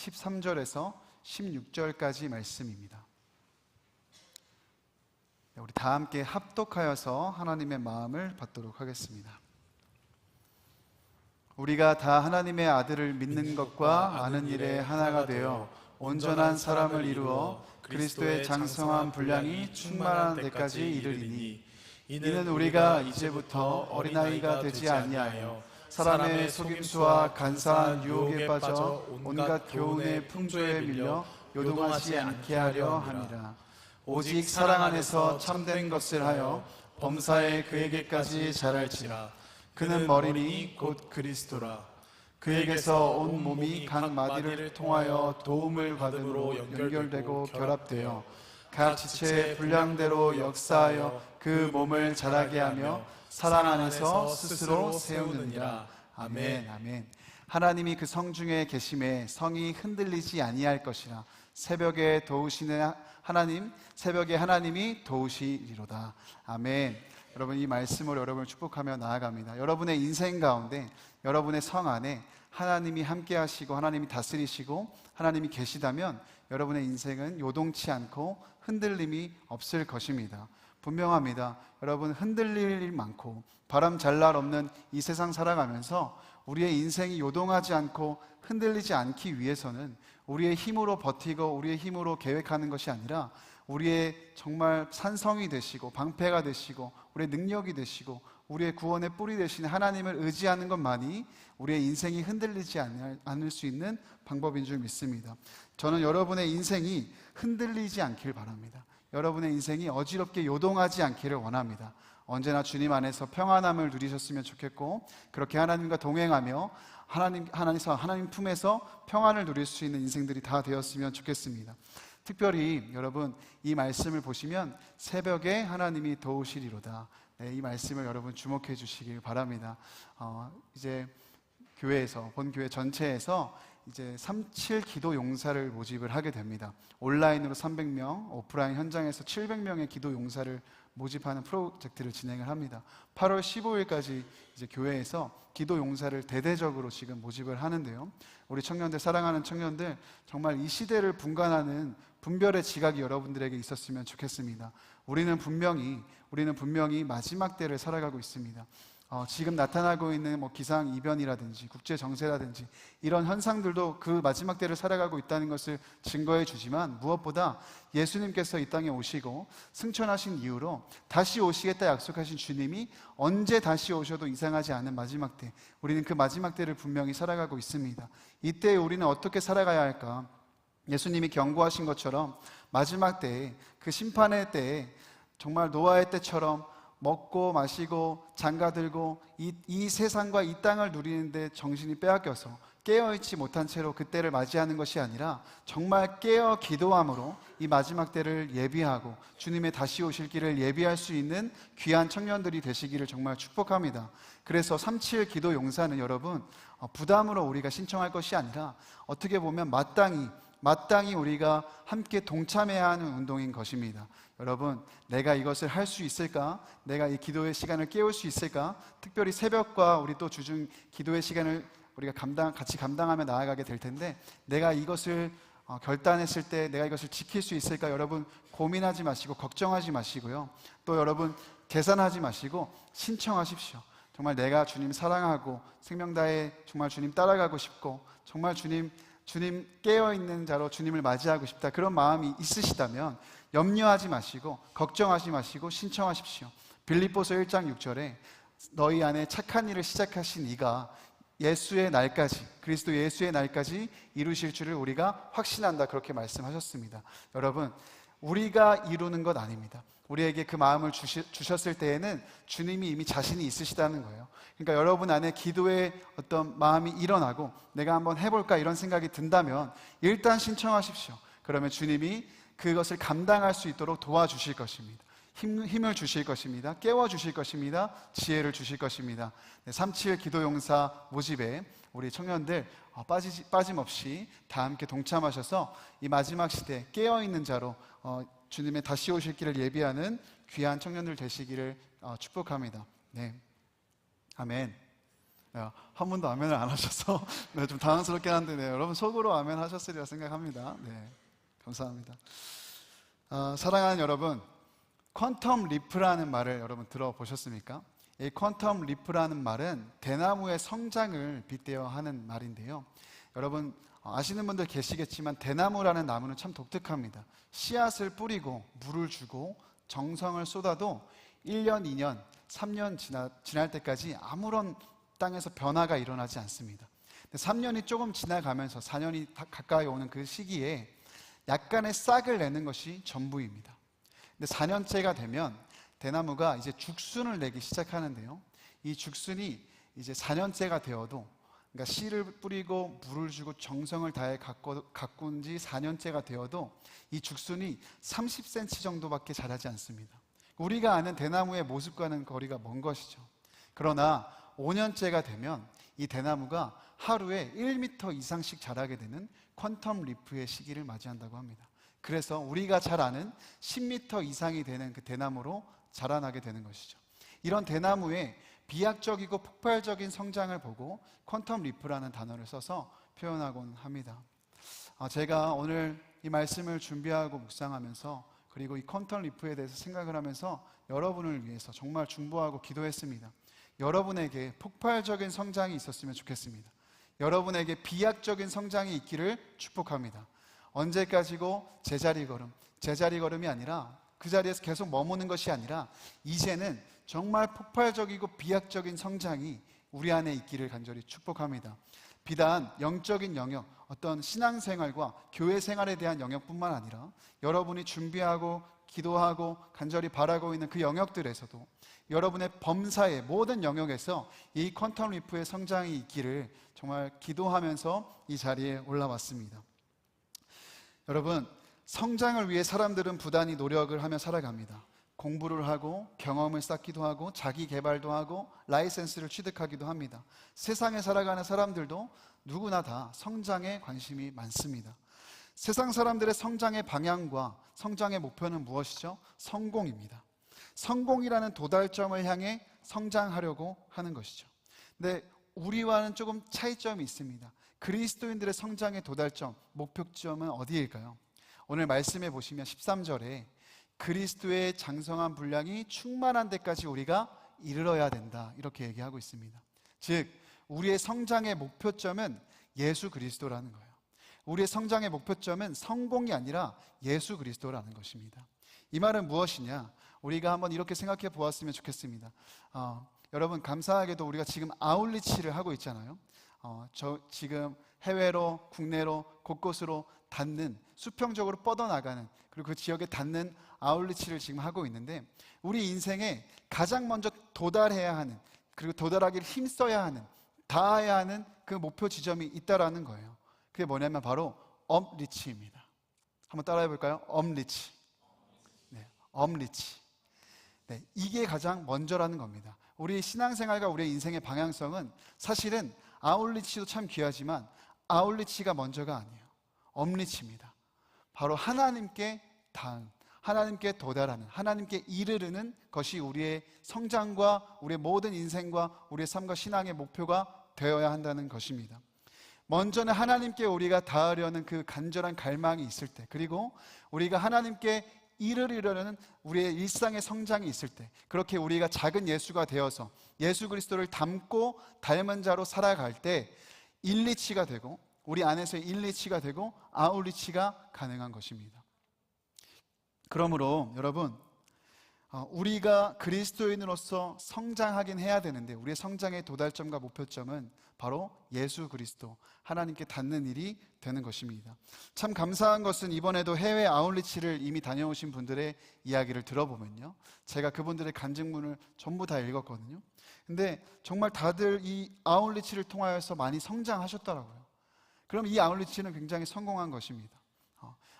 13절에서 16절까지 말씀입니다. 우리 다 함께 합독하여서 하나님의 마음을 받도록 하겠습니다. 우리가 다 하나님의 아들을 믿는 것과 아는 일에 하나가 되어 온전한 사람을 이루어 그리스도의 장성한 분량이 충만한 데까지 이르리니, 이는 우리가 이제부터 어린아이가 되지 아니하여 사람의 속임수와 간사한 유혹에 빠져 온갖 교훈의 풍조에 밀려 요동하지 않게 하려 함이라. 오직 사랑 안에서 참된 것을 하여 범사에 그에게까지 자랄지라. 그는 머리니 곧 그리스도라. 그에게서 온 몸이 각 마디를 통하여 도움을 받음으로 연결되고 결합되어 각 지체의 분량대로 역사하여 그 몸을 자라게 하며 사랑 안에서 스스로 세우느니라. 아멘. 아멘. 하나님이 그 성중에 계심에 성이 흔들리지 아니할 것이라. 새벽에 도우시는 하나님, 새벽에 하나님이 도우시리로다. 아멘. 여러분, 이 말씀으로 여러분을 축복하며 나아갑니다. 여러분의 인생 가운데, 여러분의 성 안에 하나님이 함께 하시고 하나님이 다스리시고 하나님이 계시다면 여러분의 인생은 요동치 않고 흔들림이 없을 것입니다. 분명합니다. 여러분, 흔들릴 일 많고 바람 잘 날 없는 이 세상 살아가면서 우리의 인생이 요동하지 않고 흔들리지 않기 위해서는 우리의 힘으로 버티고 우리의 힘으로 계획하는 것이 아니라 우리의 정말 산성이 되시고 방패가 되시고 우리의 능력이 되시고 우리의 구원의 뿌리 되시는 하나님을 의지하는 것만이 우리의 인생이 흔들리지 않을 수 있는 방법인 줄 믿습니다. 저는 여러분의 인생이 흔들리지 않길 바랍니다. 여러분의 인생이 어지럽게 요동하지 않기를 원합니다. 언제나 주님 안에서 평안함을 누리셨으면 좋겠고, 그렇게 하나님과 동행하며 하나님 품에서 평안을 누릴 수 있는 인생들이 다 되었으면 좋겠습니다. 특별히 여러분, 이 말씀을 보시면 새벽에 하나님이 도우시리로다. 이 말씀을 여러분 주목해 주시길 바랍니다. 이제 교회에서, 본교회 전체에서 이제 37 기도 용사를 모집을 하게 됩니다. 온라인으로 300명, 오프라인 현장에서 700명의 기도 용사를 모집하는 프로젝트를 진행을 합니다. 8월 15일까지 이제 교회에서 기도 용사를 대대적으로 지금 모집을 하는데요. 우리 청년들, 사랑하는 청년들, 정말 이 시대를 분간하는 분별의 지각이 여러분들에게 있었으면 좋겠습니다. 우리는 분명히 마지막 때를 살아가고 있습니다. 지금 나타나고 있는 기상이변이라든지 국제정세라든지 이런 현상들도 그 마지막 때를 살아가고 있다는 것을 증거해 주지만, 무엇보다 예수님께서 이 땅에 오시고 승천하신 이후로 다시 오시겠다 약속하신 주님이 언제 다시 오셔도 이상하지 않은 마지막 때, 우리는 그 마지막 때를 분명히 살아가고 있습니다. 이때 우리는 어떻게 살아가야 할까? 예수님이 경고하신 것처럼 마지막 때에, 그 심판의 때에 정말 노아의 때처럼 먹고 마시고 장가들고 이 세상과 이 땅을 누리는데 정신이 빼앗겨서 깨어있지 못한 채로 그때를 맞이하는 것이 아니라 정말 깨어 기도함으로 이 마지막 때를 예비하고 주님의 다시 오실 길을 예비할 수 있는 귀한 청년들이 되시기를 정말 축복합니다. 그래서 37 기도 용사는 여러분, 부담으로 우리가 신청할 것이 아니라 어떻게 보면 마땅히 우리가 함께 동참해야 하는 운동인 것입니다. 여러분, 내가 이것을 할 수 있을까? 내가 이 기도의 시간을 깨울 수 있을까? 특별히 새벽과 우리 또 주중 기도의 시간을 우리가 같이 감당하며 나아가게 될 텐데, 내가 이것을 결단했을 때 내가 이것을 지킬 수 있을까? 여러분, 고민하지 마시고 걱정하지 마시고요. 또 여러분, 계산하지 마시고 신청하십시오. 정말 내가 주님 사랑하고 생명 다해 정말 주님 따라가고 싶고 정말 주님 깨어있는 자로 주님을 맞이하고 싶다, 그런 마음이 있으시다면 염려하지 마시고 걱정하지 마시고 신청하십시오. 빌립보서 1장 6절에 너희 안에 착한 일을 시작하신 이가 예수의 날까지, 그리스도 예수의 날까지 이루실 줄을 우리가 확신한다, 그렇게 말씀하셨습니다. 여러분, 우리가 이루는 것 아닙니다. 우리에게 그 마음을 주셨을 때에는 주님이 이미 자신이 있으시다는 거예요. 그러니까 여러분 안에 기도의 어떤 마음이 일어나고 내가 한번 해볼까 이런 생각이 든다면 일단 신청하십시오. 그러면 주님이 그것을 감당할 수 있도록 도와주실 것입니다. 힘을 주실 것입니다. 깨워주실 것입니다. 지혜를 주실 것입니다. 37 기도용사 모집에 우리 청년들 빠짐없이 다 함께 동참하셔서 이 마지막 시대 깨어있는 자로 주님의 다시 오실 길을 예비하는 귀한 청년들 되시기를 축복합니다. 네, 아멘. 한 분도 아멘을 안 하셔서 네, 좀 당황스럽긴 한데 네, 여러분 속으로 아멘 하셨으리라 생각합니다. 네, 감사합니다. 사랑하는 여러분, 퀀텀 리프라는 말을 여러분 들어보셨습니까? 이 퀀텀 리프라는 말은 대나무의 성장을 빗대어 하는 말인데요. 여러분 아시는 분들 계시겠지만 대나무라는 나무는 참 독특합니다. 씨앗을 뿌리고 물을 주고 정성을 쏟아도 1년, 2년, 3년 지날 때까지 아무런 땅에서 변화가 일어나지 않습니다. 3년이 조금 지나가면서 4년이 가까이 오는 그 시기에 약간의 싹을 내는 것이 전부입니다. 근데 4년째가 되면 대나무가 이제 죽순을 내기 시작하는데요. 이 죽순이 이제 4년째가 되어도, 그러니까 씨를 뿌리고 물을 주고 정성을 다해 가꾼 지 4년째가 되어도 이 죽순이 30cm 정도밖에 자라지 않습니다. 우리가 아는 대나무의 모습과는 거리가 먼 것이죠. 그러나 5년째가 되면 이 대나무가 하루에 1m 이상씩 자라게 되는 퀀텀 리프의 시기를 맞이한다고 합니다. 그래서 우리가 잘 아는 10m 이상이 되는 그 대나무로 자라나게 되는 것이죠. 이런 대나무의 비약적이고 폭발적인 성장을 보고 퀀텀 리프라는 단어를 써서 표현하곤 합니다. 제가 오늘 이 말씀을 준비하고 묵상하면서, 그리고 이 퀀텀 리프에 대해서 생각을 하면서 여러분을 위해서 정말 중보하고 기도했습니다. 여러분에게 폭발적인 성장이 있었으면 좋겠습니다. 여러분에게 비약적인 성장이 있기를 축복합니다. 언제까지고 제자리 걸음이 아니라, 그 자리에서 계속 머무는 것이 아니라 이제는 정말 폭발적이고 비약적인 성장이 우리 안에 있기를 간절히 축복합니다. 비단 영적인 영역, 어떤 신앙생활과 교회 생활에 대한 영역뿐만 아니라 여러분이 준비하고 기도하고 간절히 바라고 있는 그 영역들에서도, 여러분의 범사의 모든 영역에서 이 퀀텀 리프의 성장이 있기를 정말 기도하면서 이 자리에 올라왔습니다. 여러분, 성장을 위해 사람들은 부단히 노력을 하며 살아갑니다. 공부를 하고 경험을 쌓기도 하고 자기 개발도 하고 라이센스를 취득하기도 합니다. 세상에 살아가는 사람들도 누구나 다 성장에 관심이 많습니다. 세상 사람들의 성장의 방향과 성장의 목표는 무엇이죠? 성공입니다. 성공이라는 도달점을 향해 성장하려고 하는 것이죠. 근데 우리와는 조금 차이점이 있습니다. 그리스도인들의 성장의 도달점, 목표점은 어디일까요? 오늘 말씀해 보시면 13절에 그리스도의 장성한 분량이 충만한 데까지 우리가 이르러야 된다, 이렇게 얘기하고 있습니다. 즉 우리의 성장의 목표점은 예수 그리스도라는 거예요. 우리의 성장의 목표점은 성공이 아니라 예수 그리스도라는 것입니다. 이 말은 무엇이냐? 우리가 한번 이렇게 생각해 보았으면 좋겠습니다. 여러분, 감사하게도 우리가 지금 아울리치를 하고 있잖아요. 지금 해외로 국내로 곳곳으로 닿는, 수평적으로 뻗어나가는, 그리고 그 지역에 닿는 아울리치를 지금 하고 있는데, 우리 인생에 가장 먼저 도달해야 하는, 그리고 도달하기를 힘써야 하는, 닿아야 하는 그 목표 지점이 있다라는 거예요. 그게 뭐냐면 바로 업리치입니다. 한번 따라해 볼까요? 업리치. 네, 업리치. 네, 이게 가장 먼저라는 겁니다. 우리 신앙생활과 우리의 인생의 방향성은 사실은 아울리치도 참 귀하지만 아울리치가 먼저가 아니에요. 업리치입니다. 바로 하나님께 닿은, 하나님께 도달하는, 하나님께 이르르는 것이 우리의 성장과 우리의 모든 인생과 우리의 삶과 신앙의 목표가 되어야 한다는 것입니다. 먼저는 하나님께 우리가 닿으려는 그 간절한 갈망이 있을 때, 그리고 우리가 하나님께 이르려는 우리의 일상의 성장이 있을 때, 그렇게 우리가 작은 예수가 되어서 예수 그리스도를 닮고 닮은 자로 살아갈 때 일리치가 되고, 우리 안에서의 일리치가 되고 아울리치가 가능한 것입니다. 그러므로 여러분, 우리가 그리스도인으로서 성장하긴 해야 되는데, 우리의 성장의 도달점과 목표점은 바로 예수 그리스도, 하나님께 닿는 일이 되는 것입니다. 참 감사한 것은 이번에도 해외 아울리치를 이미 다녀오신 분들의 이야기를 들어보면요, 제가 그분들의 간증문을 전부 다 읽었거든요. 근데 정말 다들 이 아울리치를 통하여서 많이 성장하셨더라고요. 그럼 이 아울리치는 굉장히 성공한 것입니다.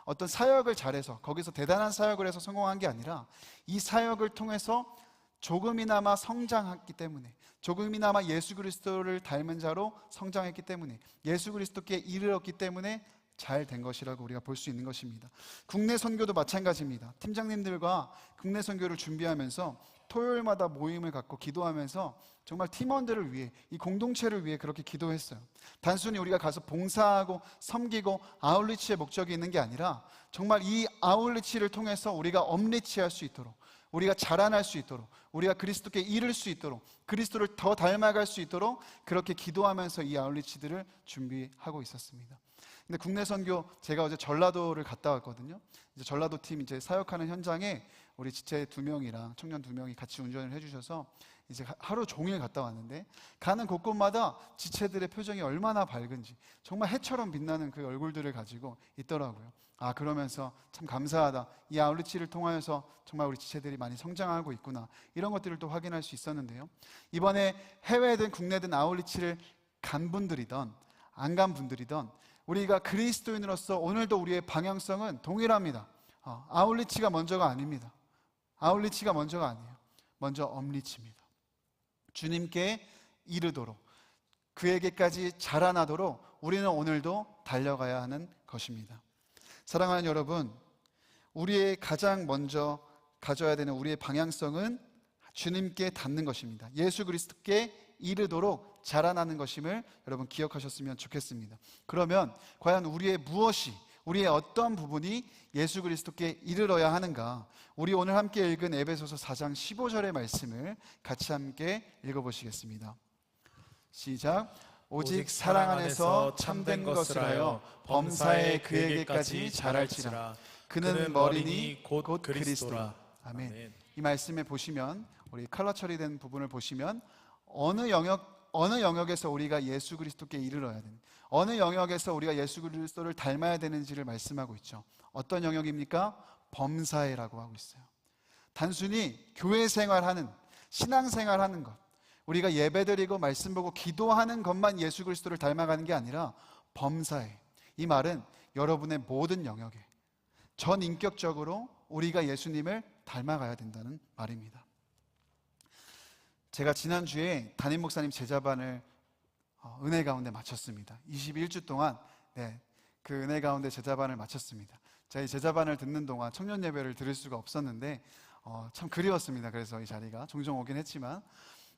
어떤 사역을 잘해서, 거기서 대단한 사역을 해서 성공한 게 아니라 이 사역을 통해서 조금이나마 성장했기 때문에, 조금이나마 예수 그리스도를 닮은 자로 성장했기 때문에, 예수 그리스도께 이르렀기 때문에 잘 된 것이라고 우리가 볼 수 있는 것입니다. 국내 선교도 마찬가지입니다. 팀장님들과 국내 선교를 준비하면서 토요일마다 모임을 갖고 기도하면서 정말 팀원들을 위해, 이 공동체를 위해 그렇게 기도했어요. 단순히 우리가 가서 봉사하고 섬기고 아웃리치의 목적이 있는 게 아니라 정말 이 아웃리치를 통해서 우리가 업리치할 수 있도록, 우리가 자라날 수 있도록, 우리가 그리스도께 이를 수 있도록, 그리스도를 더 닮아갈 수 있도록 그렇게 기도하면서 이 아웃리치들을 준비하고 있었습니다. 근데 국내 선교, 제가 어제 전라도를 갔다 왔거든요. 이제 전라도 팀 이제 사역하는 현장에 우리 지체 2명이랑 청년 2명이 같이 운전을 해주셔서 이제 하루 종일 갔다 왔는데, 가는 곳곳마다 지체들의 표정이 얼마나 밝은지, 정말 해처럼 빛나는 그 얼굴들을 가지고 있더라고요. 아, 그러면서 참 감사하다, 이 아웃리치를 통하여서 정말 우리 지체들이 많이 성장하고 있구나, 이런 것들을 또 확인할 수 있었는데요. 이번에 해외든 국내든 아웃리치를 간 분들이던 안 간 분들이던 우리가 그리스도인으로서 오늘도 우리의 방향성은 동일합니다. 아웃리치가 먼저가 아닙니다. 아웃리치가 먼저가 아니에요. 먼저 업리치입니다. 주님께 이르도록, 그에게까지 자라나도록 우리는 오늘도 달려가야 하는 것입니다. 사랑하는 여러분, 우리의 가장 먼저 가져야 되는 우리의 방향성은 주님께 닿는 것입니다. 예수 그리스도께 이르도록 자라나는 것임을 여러분 기억하셨으면 좋겠습니다. 그러면 과연 우리의 무엇이, 우리의 어떤 부분이 예수 그리스도께 이르러야 하는가? 우리 오늘 함께 읽은 에베소서 4장 15절의 말씀을 같이 함께 읽어보시겠습니다. 시작. 오직 사랑 안에서 참된 것을 하여 범사에 그에게까지 자랄지라. 그는 머리니 곧 그리스도라. 아멘. 이 말씀에 보시면, 우리 컬러 처리된 부분을 보시면 어느 영역에서 우리가 예수 그리스도께 이르러야 되는, 어느 영역에서 우리가 예수 그리스도를 닮아야 되는지를 말씀하고 있죠. 어떤 영역입니까? 범사에라고 하고 있어요. 단순히 교회 생활하는, 신앙 생활하는 것, 우리가 예배드리고 말씀 보고 기도하는 것만 예수 그리스도를 닮아가는 게 아니라 범사에, 이 말은 여러분의 모든 영역에 전인격적으로 우리가 예수님을 닮아가야 된다는 말입니다. 제가 지난주에 담임 목사님 제자반을 은혜 가운데 마쳤습니다. 21주 동안 그 은혜 가운데 제자반을 마쳤습니다. 제가 이 제자반을 듣는 동안 청년 예배를 들을 수가 없었는데 참 그리웠습니다. 그래서 이 자리가 종종 오긴 했지만,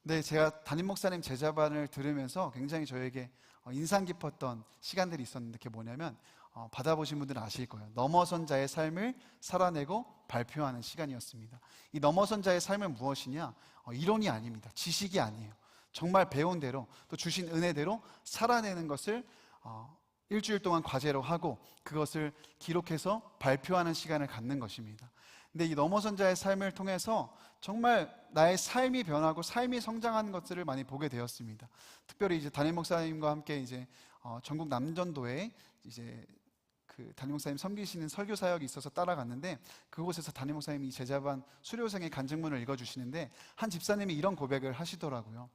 근데 제가 담임 목사님 제자반을 들으면서 굉장히 저에게 인상 깊었던 시간들이 있었는데, 그게 뭐냐면 받아보신 분들은 아실 거예요. 넘어선 자의 삶을 살아내고 발표하는 시간이었습니다. 이 넘어선 자의 삶은 무엇이냐? 이론이 아닙니다. 지식이 아니에요. 정말 배운 대로, 또 주신 은혜대로 살아내는 것을 일주일 동안 과제로 하고 그것을 기록해서 발표하는 시간을 갖는 것입니다. 근데 이 넘어선 자의 삶을 통해서 정말 나의 삶이 변하고 삶이 성장하는 것들을 많이 보게 되었습니다. 특별히 이제 담임 목사님과 함께 이제 전국 남전도에 이제 그 담임 목사님 섬기시는 설교 사역이 있어서 따라갔는데, 그곳에서 담임 목사님이 제자반 수료생의 간증문을 읽어주시는데 한 집사님이 이런 고백을 하시더라고요.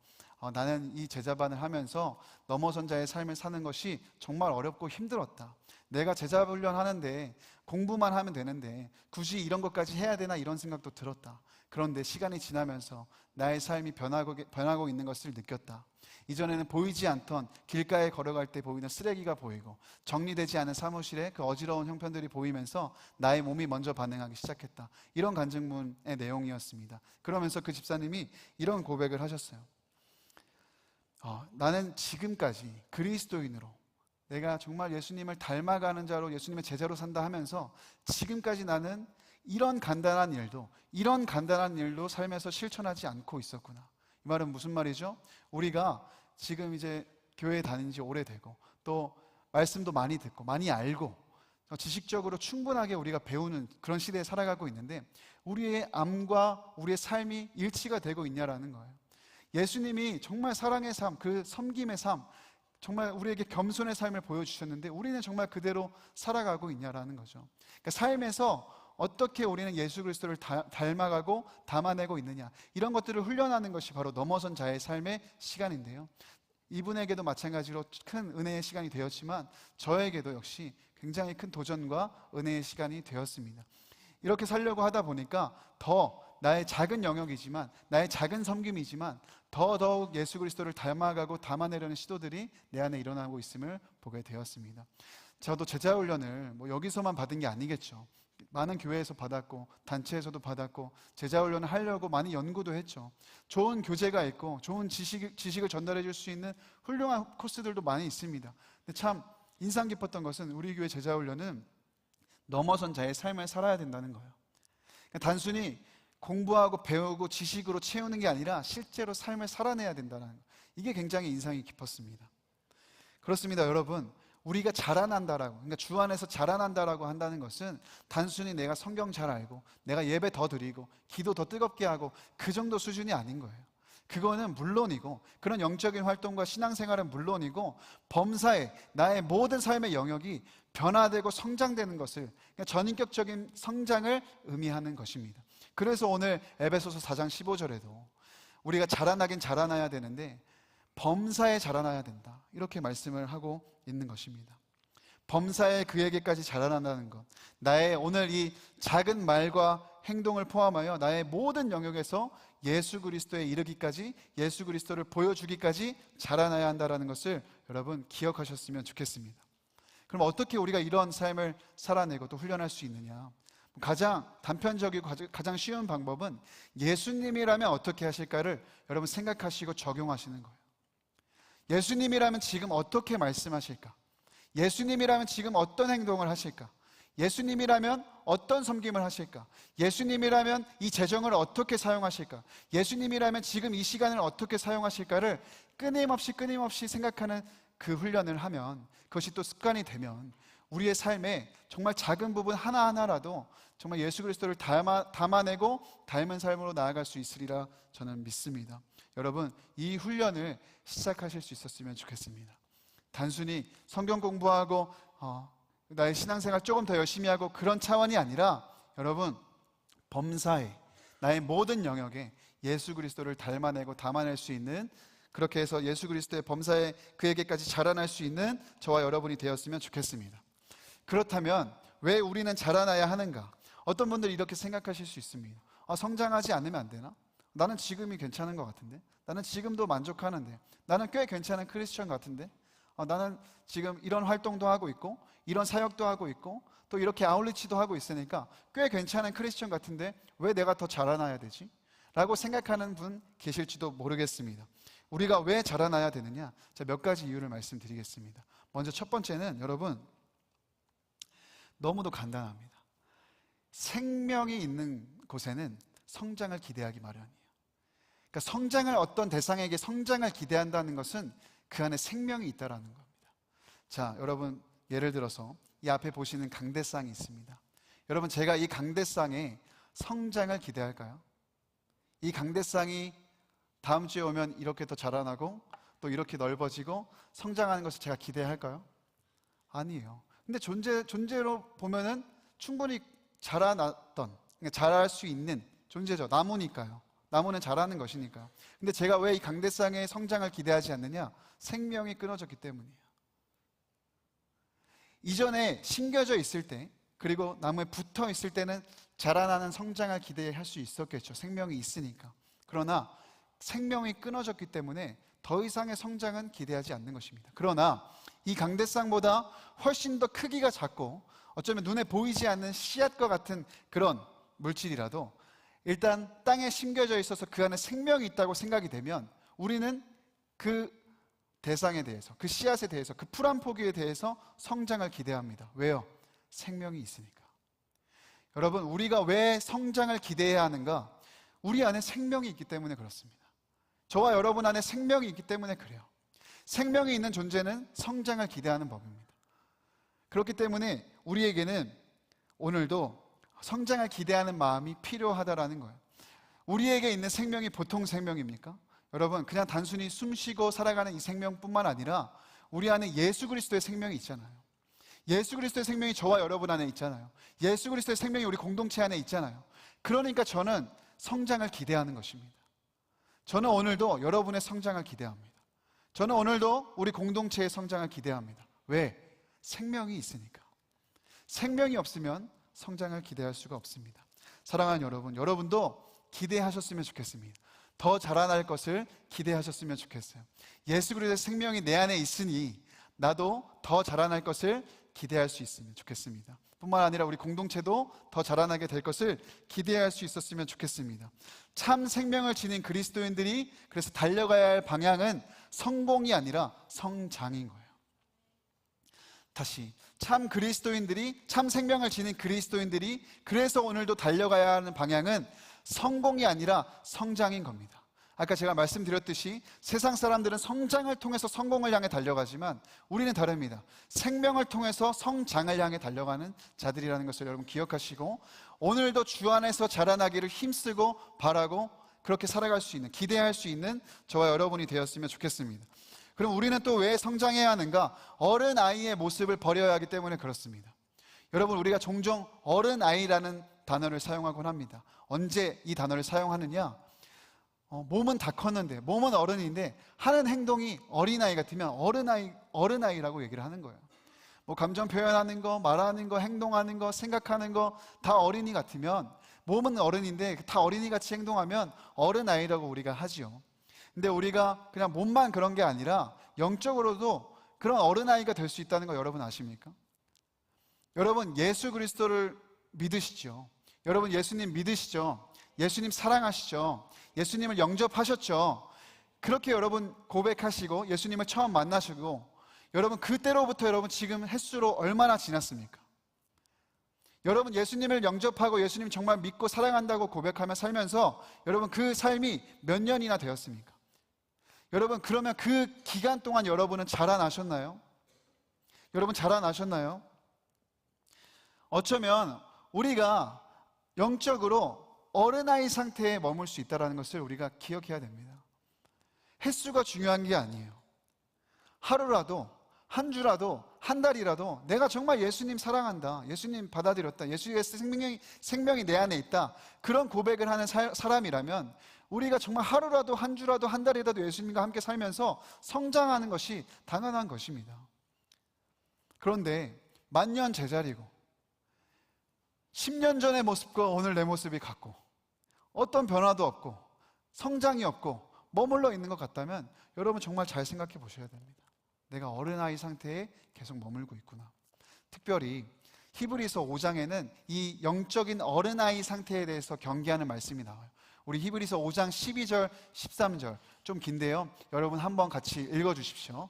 나는 이 제자반을 하면서 넘어선 자의 삶을 사는 것이 정말 어렵고 힘들었다. 내가 제자 훈련하는데 공부만 하면 되는데 굳이 이런 것까지 해야 되나, 이런 생각도 들었다. 그런데 시간이 지나면서 나의 삶이 변하고 있는 것을 느꼈다. 이전에는 보이지 않던 길가에 걸어갈 때 보이는 쓰레기가 보이고 정리되지 않은 사무실에 그 어지러운 형편들이 보이면서 나의 몸이 먼저 반응하기 시작했다. 이런 간증문의 내용이었습니다. 그러면서 그 집사님이 이런 고백을 하셨어요. 나는 지금까지 그리스도인으로, 내가 정말 예수님을 닮아가는 자로, 예수님의 제자로 산다 하면서 지금까지 나는 이런 간단한 일도 삶에서 실천하지 않고 있었구나. 이 말은 무슨 말이죠? 우리가 지금 이제 교회에 다닌 지 오래되고 또 말씀도 많이 듣고 많이 알고 지식적으로 충분하게 우리가 배우는 그런 시대에 살아가고 있는데, 우리의 암과 우리의 삶이 일치가 되고 있냐라는 거예요. 예수님이 정말 사랑의 삶, 그 섬김의 삶, 정말 우리에게 겸손의 삶을 보여주셨는데 우리는 정말 그대로 살아가고 있냐라는 거죠. 그러니까 삶에서 어떻게 우리는 예수 그리스도를 닮아가고 담아내고 있느냐, 이런 것들을 훈련하는 것이 바로 넘어선 자의 삶의 시간인데요, 이분에게도 마찬가지로 큰 은혜의 시간이 되었지만 저에게도 역시 굉장히 큰 도전과 은혜의 시간이 되었습니다. 이렇게 살려고 하다 보니까 더 나의 작은 영역이지만, 나의 작은 섬김이지만 더더욱 예수 그리스도를 닮아가고 담아내려는 시도들이 내 안에 일어나고 있음을 보게 되었습니다. 저도 제자훈련을 여기서만 받은 게 아니겠죠. 많은 교회에서 받았고 단체에서도 받았고 제자훈련을 하려고 많이 연구도 했죠. 좋은 교재가 있고 좋은 지식을 전달해 줄 수 있는 훌륭한 코스들도 많이 있습니다. 근데 참 인상 깊었던 것은 우리 교회 제자훈련은 넘어선 자의 삶을 살아야 된다는 거예요. 그러니까 단순히 공부하고 배우고 지식으로 채우는 게 아니라 실제로 삶을 살아내야 된다는 거. 이게 굉장히 인상이 깊었습니다. 그렇습니다, 여러분. 우리가 자라난다라고, 그러니까 주 안에서 자라난다라고 한다는 것은 단순히 내가 성경 잘 알고 내가 예배 더 드리고 기도 더 뜨겁게 하고 그 정도 수준이 아닌 거예요. 그거는 물론이고, 그런 영적인 활동과 신앙생활은 물론이고, 범사에 나의 모든 삶의 영역이 변화되고 성장되는 것을, 그러니까 전인격적인 성장을 의미하는 것입니다. 그래서 오늘 에베소서 4장 15절에도 우리가 자라나긴 자라나야 되는데 범사에 자라나야 된다, 이렇게 말씀을 하고 있는 것입니다. 범사에 그에게까지 자라난다는 것, 나의 오늘 이 작은 말과 행동을 포함하여 나의 모든 영역에서 예수 그리스도에 이르기까지, 예수 그리스도를 보여주기까지 자라나야 한다는 것을 여러분 기억하셨으면 좋겠습니다. 그럼 어떻게 우리가 이런 삶을 살아내고 또 훈련할 수 있느냐? 가장 단편적이고 가장 쉬운 방법은 예수님이라면 어떻게 하실까를 여러분 생각하시고 적용하시는 거예요. 예수님이라면 지금 어떻게 말씀하실까? 예수님이라면 지금 어떤 행동을 하실까? 예수님이라면 어떤 섬김을 하실까? 예수님이라면 이 재정을 어떻게 사용하실까? 예수님이라면 지금 이 시간을 어떻게 사용하실까를 끊임없이 생각하는 그 훈련을 하면, 그것이 또 습관이 되면 우리의 삶에 정말 작은 부분 하나하나라도 정말 예수 그리스도를 담아내고 닮은 삶으로 나아갈 수 있으리라 저는 믿습니다. 여러분, 이 훈련을 시작하실 수 있었으면 좋겠습니다. 단순히 성경 공부하고 나의 신앙생활 조금 더 열심히 하고 그런 차원이 아니라, 여러분, 범사에 나의 모든 영역에 예수 그리스도를 닮아내고 담아낼 수 있는, 그렇게 해서 예수 그리스도의 범사에 그에게까지 자라날 수 있는 저와 여러분이 되었으면 좋겠습니다. 그렇다면 왜 우리는 자라나야 하는가? 어떤 분들이 이렇게 생각하실 수 있습니다. 성장하지 않으면 안 되나? 나는 지금이 괜찮은 것 같은데? 나는 지금도 만족하는데? 나는 꽤 괜찮은 크리스천 같은데? 나는 지금 이런 활동도 하고 있고 이런 사역도 하고 있고 또 이렇게 아울리치도 하고 있으니까 꽤 괜찮은 크리스천 같은데 왜 내가 더 자라나야 되지? 라고 생각하는 분 계실지도 모르겠습니다. 우리가 왜 자라나야 되느냐? 제가 몇 가지 이유를 말씀드리겠습니다. 먼저 첫 번째는, 여러분, 너무도 간단합니다. 생명이 있는 곳에는 성장을 기대하기 마련이에요. 그러니까 성장을, 어떤 대상에게 성장을 기대한다는 것은 그 안에 생명이 있다라는 겁니다. 자, 여러분, 예를 들어서 이 앞에 보시는 강대상이 있습니다. 여러분, 제가 이 강대상에 성장을 기대할까요? 이 강대상이 다음 주에 오면 이렇게 더 자라나고 또 이렇게 넓어지고 성장하는 것을 제가 기대할까요? 아니에요. 근데 존재로 보면은 충분히 자라났던, 그러니까 자랄 수 있는 존재죠. 나무니까요. 나무는 자라는 것이니까요. 근데 제가 왜 이 강대상의 성장을 기대하지 않느냐? 생명이 끊어졌기 때문이에요. 이전에 심겨져 있을 때, 그리고 나무에 붙어 있을 때는 자라나는 성장을 기대할 수 있었겠죠. 생명이 있으니까. 그러나 생명이 끊어졌기 때문에 더 이상의 성장은 기대하지 않는 것입니다. 그러나 이 강대상보다 훨씬 더 크기가 작고 어쩌면 눈에 보이지 않는 씨앗과 같은 그런 물질이라도 일단 땅에 심겨져 있어서 그 안에 생명이 있다고 생각이 되면 우리는 그 대상에 대해서, 그 씨앗에 대해서, 그 풀 한 포기에 대해서 성장을 기대합니다. 왜요? 생명이 있으니까. 여러분, 우리가 왜 성장을 기대해야 하는가? 우리 안에 생명이 있기 때문에 그렇습니다. 저와 여러분 안에 생명이 있기 때문에 그래요. 생명이 있는 존재는 성장을 기대하는 법입니다. 그렇기 때문에 우리에게는 오늘도 성장을 기대하는 마음이 필요하다라는 거예요. 우리에게 있는 생명이 보통 생명입니까? 여러분, 그냥 단순히 숨쉬고 살아가는 이 생명뿐만 아니라 우리 안에 예수 그리스도의 생명이 있잖아요. 예수 그리스도의 생명이 저와 여러분 안에 있잖아요. 예수 그리스도의 생명이 우리 공동체 안에 있잖아요. 그러니까 저는 성장을 기대하는 것입니다. 저는 오늘도 여러분의 성장을 기대합니다. 저는 오늘도 우리 공동체의 성장을 기대합니다. 왜? 생명이 있으니까. 생명이 없으면 성장을 기대할 수가 없습니다. 사랑하는 여러분, 여러분도 기대하셨으면 좋겠습니다. 더 자라날 것을 기대하셨으면 좋겠어요. 예수 그리스도의 생명이 내 안에 있으니 나도 더 자라날 것을 기대할 수 있으면 좋겠습니다. 뿐만 아니라 우리 공동체도 더 자라나게 될 것을 기대할 수 있었으면 좋겠습니다. 참 생명을 지닌 그리스도인들이 그래서 달려가야 할 방향은 성공이 아니라 성장인 거예요. 다시, 참 그리스도인들이, 참 생명을 지닌 그리스도인들이 그래서 오늘도 달려가야 하는 방향은 성공이 아니라 성장인 겁니다. 아까 제가 말씀드렸듯이 세상 사람들은 성장을 통해서 성공을 향해 달려가지만 우리는 다릅니다. 생명을 통해서 성장을 향해 달려가는 자들이라는 것을 여러분 기억하시고, 오늘도 주 안에서 자라나기를 힘쓰고 바라고 그렇게 살아갈 수 있는, 기대할 수 있는 저와 여러분이 되었으면 좋겠습니다. 그럼 우리는 또 왜 성장해야 하는가? 어른아이의 모습을 버려야 하기 때문에 그렇습니다. 여러분, 우리가 종종 어른아이라는 단어를 사용하곤 합니다. 언제 이 단어를 사용하느냐? 몸은 다 컸는데, 몸은 어른인데 하는 행동이 어린아이 같으면 어른아이라고 얘기를 하는 거예요. 뭐 감정 표현하는 거, 말하는 거, 행동하는 거, 생각하는 거 다 어린이 같으면, 몸은 어른인데 다 어린이같이 행동하면 어른아이라고 우리가 하지요. 근데 우리가 그냥 몸만 그런 게 아니라 영적으로도 그런 어른아이가 될 수 있다는 거 여러분 아십니까? 여러분, 예수 그리스도를 믿으시죠? 여러분, 예수님 믿으시죠? 예수님 사랑하시죠? 예수님을 영접하셨죠? 그렇게 여러분 고백하시고 예수님을 처음 만나시고, 여러분 그때로부터 여러분 지금 횟수로 얼마나 지났습니까? 여러분, 예수님을 영접하고 예수님 정말 믿고 사랑한다고 고백하며 살면서 여러분 그 삶이 몇 년이나 되었습니까? 여러분, 그러면 그 기간 동안 여러분은 자라나셨나요? 여러분 자라나셨나요? 어쩌면 우리가 영적으로 어른아이 상태에 머물 수 있다는 것을 우리가 기억해야 됩니다. 횟수가 중요한 게 아니에요. 하루라도, 한 주라도, 한 달이라도 내가 정말 예수님 사랑한다, 예수님 받아들였다, 예수의 생명이 내 안에 있다, 그런 고백을 하는 사람이라면 우리가 정말 하루라도, 한 주라도, 한 달이라도 예수님과 함께 살면서 성장하는 것이 당연한 것입니다. 그런데 만년 제자리고 10년 전의 모습과 오늘 내 모습이 같고 어떤 변화도 없고 성장이 없고 머물러 있는 것 같다면 여러분 정말 잘 생각해 보셔야 됩니다. 내가 어른아이 상태에 계속 머물고 있구나. 특별히 히브리서 5장에는 이 영적인 어른아이 상태에 대해서 경계하는 말씀이 나와요. 우리 히브리서 5장 12절, 13절 좀 긴데요, 여러분 한번 같이 읽어주십시오.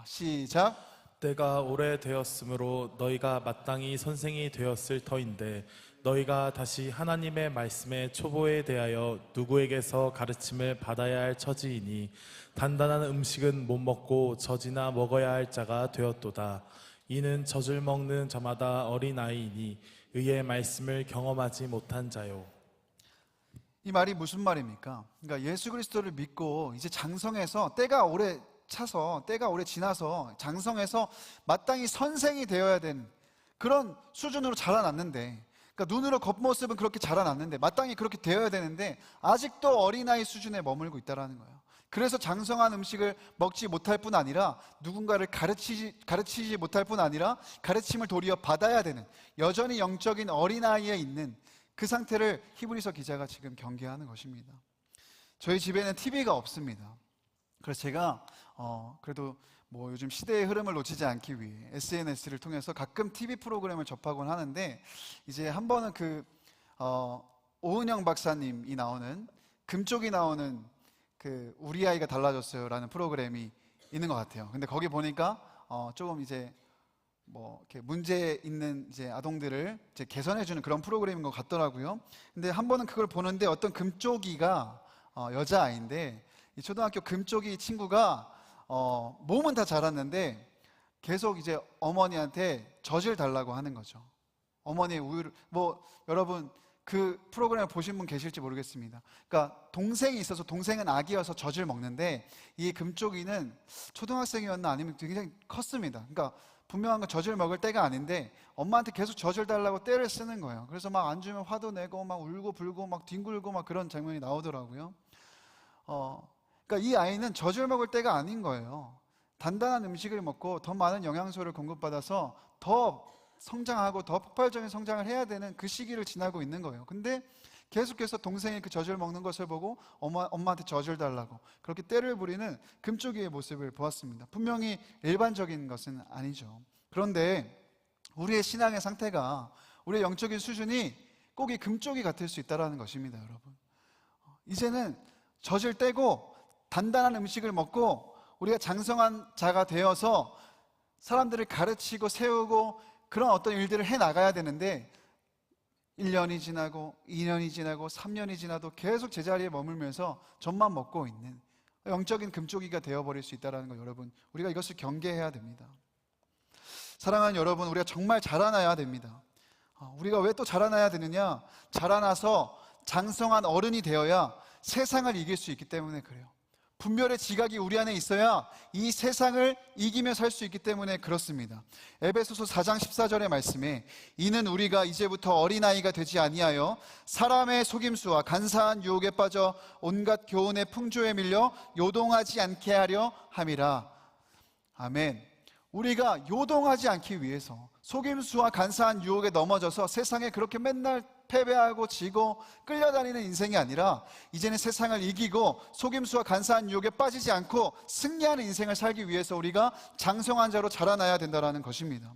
시작. 때가 오래되었으므로 너희가 마땅히 선생이 되었을 터인데 너희가 다시 하나님의 말씀의 초보에 대하여 누구에게서 가르침을 받아야 할 처지이니 단단한 음식은 못 먹고 젖이나 먹어야 할 자가 되었도다. 이는 젖을 먹는 자마다 어린아이이니 의의 말씀을 경험하지 못한 자요. 이 말이 무슨 말입니까? 그러니까 예수 그리스도를 믿고 이제 장성해서 때가 오래 차서, 때가 오래 지나서 장성해서 마땅히 선생이 되어야 되는 그런 수준으로 자라났는데, 그러니까 눈으로 겉모습은 그렇게 자라났는데 마땅히 그렇게 되어야 되는데 아직도 어린아이 수준에 머물고 있다는 거예요. 그래서 장성한 음식을 먹지 못할 뿐 아니라 누군가를 가르치지 못할 뿐 아니라 가르침을 도리어 받아야 되는, 여전히 영적인 어린아이에 있는 그 상태를 히브리서 기자가 지금 경계하는 것입니다. 저희 집에는 TV가 없습니다. 그래서 제가 그래도 뭐 요즘 시대의 흐름을 놓치지 않기 위해 SNS를 통해서 가끔 TV 프로그램을 접하곤 하는데, 이제 한 번은 오은영 박사님이 나오는, 금쪽이 나오는 그 우리 아이가 달라졌어요 라는 프로그램이 있는 것 같아요. 근데 거기 보니까 조금 이제 뭐 이렇게 문제 있는 이제 아동들을 이제 개선해주는 그런 프로그램인 것 같더라고요. 근데 한 번은 그걸 보는데 어떤 금쪽이가 여자아이인데, 이 초등학교 금쪽이 친구가 몸은 다 자랐는데 계속 이제 어머니한테 젖을 달라고 하는 거죠. 어머니의 우유를, 뭐 여러분 그 프로그램을 보신 분 계실지 모르겠습니다. 그러니까 동생이 있어서, 동생은 아기여서 젖을 먹는데 이 금쪽이는 초등학생이었나 아니면 굉장히 컸습니다. 그러니까 분명한 건 젖을 먹을 때가 아닌데 엄마한테 계속 젖을 달라고 떼를 쓰는 거예요. 그래서 막 안 주면 화도 내고 막 울고 불고 막 뒹굴고 막 그런 장면이 나오더라고요. 그러니까 이 아이는 젖을 먹을 때가 아닌 거예요. 단단한 음식을 먹고 더 많은 영양소를 공급받아서 더 성장하고 더 폭발적인 성장을 해야 되는 그 시기를 지나고 있는 거예요. 근데 계속해서 동생이 그 젖을 먹는 것을 보고 엄마한테 젖을 달라고 그렇게 떼를 부리는 금쪽이의 모습을 보았습니다. 분명히 일반적인 것은 아니죠. 그런데 우리의 신앙의 상태가, 우리의 영적인 수준이 꼭 이 금쪽이 같을 수 있다는 것입니다. 여러분, 이제는 젖을 떼고 단단한 음식을 먹고 우리가 장성한 자가 되어서 사람들을 가르치고 세우고 그런 어떤 일들을 해나가야 되는데 1년이 지나고 2년이 지나고 3년이 지나도 계속 제자리에 머물면서 젖만 먹고 있는 영적인 금쪽이가 되어버릴 수 있다는 거, 여러분, 우리가 이것을 경계해야 됩니다. 사랑하는 여러분, 우리가 정말 자라나야 됩니다. 우리가 왜 또 자라나야 되느냐? 자라나서 장성한 어른이 되어야 세상을 이길 수 있기 때문에 그래요. 분별의 지각이 우리 안에 있어야 이 세상을 이기며 살 수 있기 때문에 그렇습니다. 에베소서 4장 14절의 말씀에 이는 우리가 이제부터 어린아이가 되지 아니하여 사람의 속임수와 간사한 유혹에 빠져 온갖 교훈의 풍조에 밀려 요동하지 않게 하려 함이라. 아멘. 우리가 요동하지 않기 위해서 속임수와 간사한 유혹에 넘어져서 세상에 그렇게 맨날 패배하고 지고 끌려다니는 인생이 아니라 이제는 세상을 이기고 속임수와 간사한 유혹에 빠지지 않고 승리하는 인생을 살기 위해서 우리가 장성한 자로 자라나야 된다는 것입니다.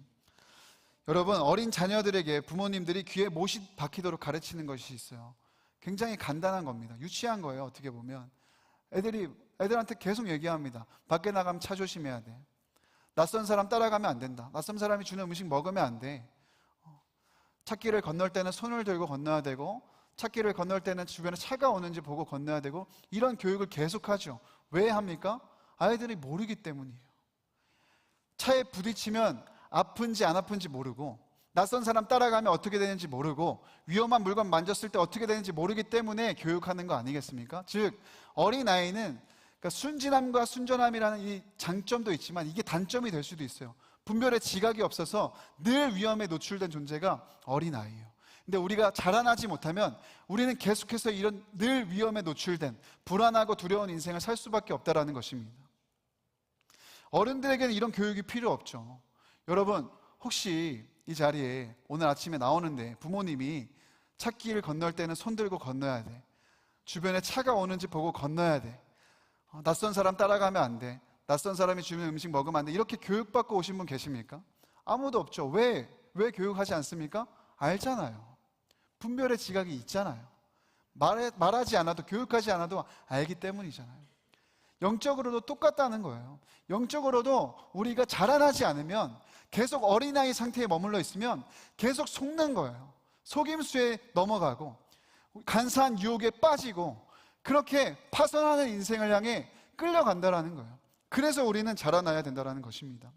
여러분, 어린 자녀들에게 부모님들이 귀에 못이 박히도록 가르치는 것이 있어요. 굉장히 간단한 겁니다. 유치한 거예요. 어떻게 보면 애들한테 계속 얘기합니다. 밖에 나가면 차 조심해야 돼. 낯선 사람 따라가면 안 된다. 낯선 사람이 주는 음식 먹으면 안 돼. 찾길을 건널 때는 손을 들고 건너야 되고, 찾길을 건널 때는 주변에 차가 오는지 보고 건너야 되고, 이런 교육을 계속하죠. 왜 합니까? 아이들이 모르기 때문이에요. 차에 부딪히면 아픈지 안 아픈지 모르고, 낯선 사람 따라가면 어떻게 되는지 모르고, 위험한 물건 만졌을 때 어떻게 되는지 모르기 때문에 교육하는 거 아니겠습니까? 즉, 어린아이는 그러니까 순진함과 순전함이라는 이 장점도 있지만 이게 단점이 될 수도 있어요. 분별의 지각이 없어서 늘 위험에 노출된 존재가 어린아이예요. 근데 우리가 자라나지 못하면 우리는 계속해서 이런 늘 위험에 노출된 불안하고 두려운 인생을 살 수밖에 없다는 것입니다. 어른들에게는 이런 교육이 필요 없죠. 여러분, 혹시 이 자리에 오늘 아침에 나오는데 부모님이 찾길을 건널 때는 손 들고 건너야 돼, 주변에 차가 오는지 보고 건너야 돼, 낯선 사람 따라가면 안 돼, 낯선 사람이 주는 음식 먹으면 안 돼, 이렇게 교육받고 오신 분 계십니까? 아무도 없죠. 왜 교육하지 않습니까? 알잖아요. 분별의 지각이 있잖아요. 말하지 않아도, 교육하지 않아도 알기 때문이잖아요. 영적으로도 똑같다는 거예요. 영적으로도 우리가 자라나지 않으면, 계속 어린아이 상태에 머물러 있으면 계속 속는 거예요. 속임수에 넘어가고 간사한 유혹에 빠지고 그렇게 파선하는 인생을 향해 끌려간다는 거예요. 그래서 우리는 자라나야 된다는 것입니다.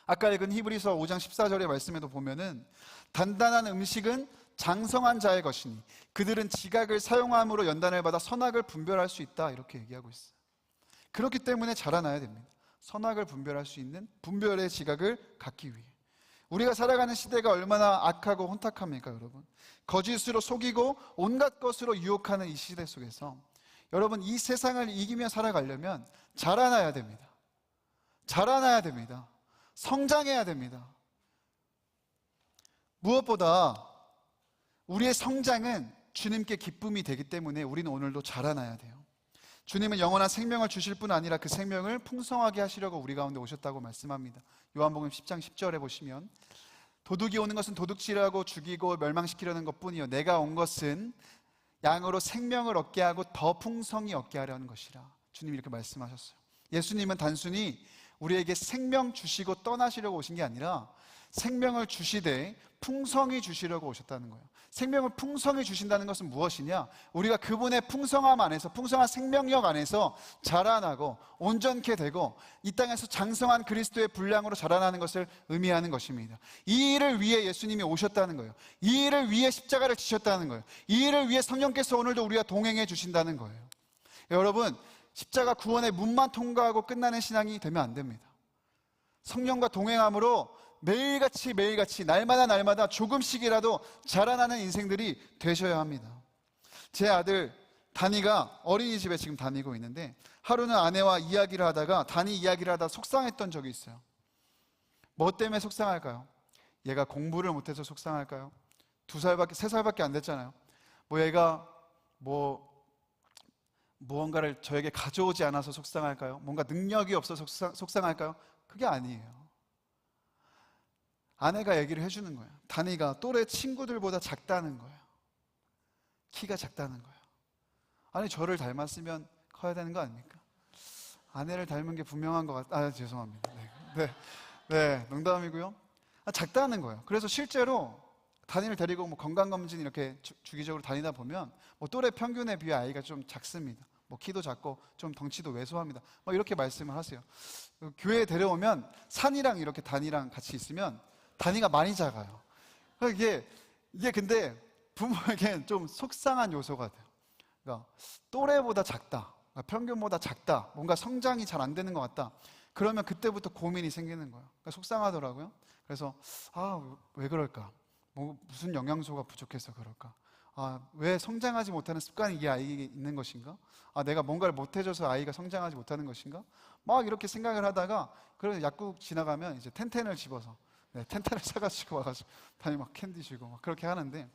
아까 읽은 히브리서 5장 14절의 말씀에도 보면은 단단한 음식은 장성한 자의 것이니 그들은 지각을 사용함으로 연단을 받아 선악을 분별할 수 있다, 이렇게 얘기하고 있어요. 그렇기 때문에 자라나야 됩니다. 선악을 분별할 수 있는 분별의 지각을 갖기 위해. 우리가 살아가는 시대가 얼마나 악하고 혼탁합니까, 여러분? 거짓으로 속이고 온갖 것으로 유혹하는 이 시대 속에서 여러분, 이 세상을 이기며 살아가려면 자라나야 됩니다. 자라나야 됩니다. 성장해야 됩니다. 무엇보다 우리의 성장은 주님께 기쁨이 되기 때문에 우리는 오늘도 자라나야 돼요. 주님은 영원한 생명을 주실 뿐 아니라 그 생명을 풍성하게 하시려고 우리 가운데 오셨다고 말씀합니다. 요한복음 10장 10절에 보시면 도둑이 오는 것은 도둑질하고 죽이고 멸망시키려는 것뿐이요 내가 온 것은 양으로 생명을 얻게 하고 더 풍성히 얻게 하려는 것이라. 주님이 이렇게 말씀하셨어요. 예수님은 단순히 우리에게 생명 주시고 떠나시려고 오신 게 아니라 생명을 주시되 풍성히 주시려고 오셨다는 거예요. 생명을 풍성히 주신다는 것은 무엇이냐? 우리가 그분의 풍성함 안에서, 풍성한 생명력 안에서 자라나고 온전케 되고 이 땅에서 장성한 그리스도의 분량으로 자라나는 것을 의미하는 것입니다. 이 일을 위해 예수님이 오셨다는 거예요. 이 일을 위해 십자가를 지셨다는 거예요. 이 일을 위해 성령께서 오늘도 우리와 동행해 주신다는 거예요. 여러분, 십자가 구원의 문만 통과하고 끝나는 신앙이 되면 안 됩니다. 성령과 동행함으로 매일같이 날마다 조금씩이라도 자라나는 인생들이 되셔야 합니다. 제 아들 다니가 어린이집에 지금 다니고 있는데 하루는 아내와 이야기를 하다가 다니 이야기를 하다 속상했던 적이 있어요. 뭐 때문에 속상할까요? 얘가 공부를 못해서 속상할까요? 3살밖에 안 됐잖아요. 얘가 무언가를 저에게 가져오지 않아서 속상할까요? 뭔가 능력이 없어서 속상할까요? 그게 아니에요. 아내가 얘기를 해주는 거예요. 다니가 또래 친구들보다 작다는 거예요. 키가 작다는 거예요. 아니, 저를 닮았으면 커야 되는 거 아닙니까? 아내를 닮은 게 분명한 것 같아요. 죄송합니다. 네, 농담이고요. 작다는 거예요. 그래서 실제로 다니를 데리고 뭐 건강검진 이렇게 주기적으로 다니다 보면 뭐 또래 평균에 비해 아이가 좀 작습니다. 뭐 키도 작고 좀 덩치도 왜소합니다. 뭐 이렇게 말씀을 하세요. 교회에 데려오면 산이랑 이렇게 다니랑 같이 있으면 다니가 많이 작아요. 이게 근데 부모에겐 좀 속상한 요소가 돼요. 그러니까 또래보다 작다, 그러니까 평균보다 작다, 뭔가 성장이 잘 안 되는 것 같다. 그러면 그때부터 고민이 생기는 거예요. 그러니까 속상하더라고요. 그래서 왜 그럴까? 뭐 무슨 영양소가 부족해서 그럴까? 왜 성장하지 못하는 습관이 이 아이에게 있는 것인가? 내가 뭔가를 못해줘서 아이가 성장하지 못하는 것인가? 막 이렇게 생각을 하다가, 그래서 약국 지나가면 이제 텐텐을 집어서, 텐텐을 사가지고 와가지고 다니 막 캔디 주고 막 그렇게 하는데,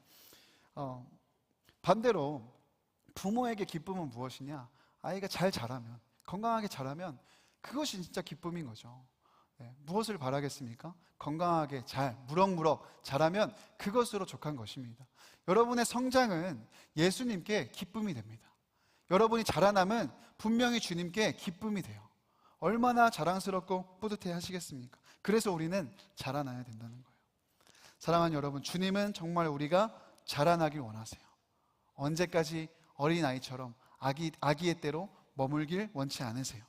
반대로 부모에게 기쁨은 무엇이냐? 아이가 잘 자라면, 건강하게 자라면 그것이 진짜 기쁨인 거죠. 무엇을 바라겠습니까? 건강하게 무럭무럭 자라면 그것으로 족한 것입니다. 여러분의 성장은 예수님께 기쁨이 됩니다. 여러분이 자라남은 분명히 주님께 기쁨이 돼요. 얼마나 자랑스럽고 뿌듯해 하시겠습니까? 그래서 우리는 자라나야 된다는 거예요. 사랑하는 여러분, 주님은 정말 우리가 자라나길 원하세요. 언제까지 어린아이처럼 아기의 때로 머물길 원치 않으세요.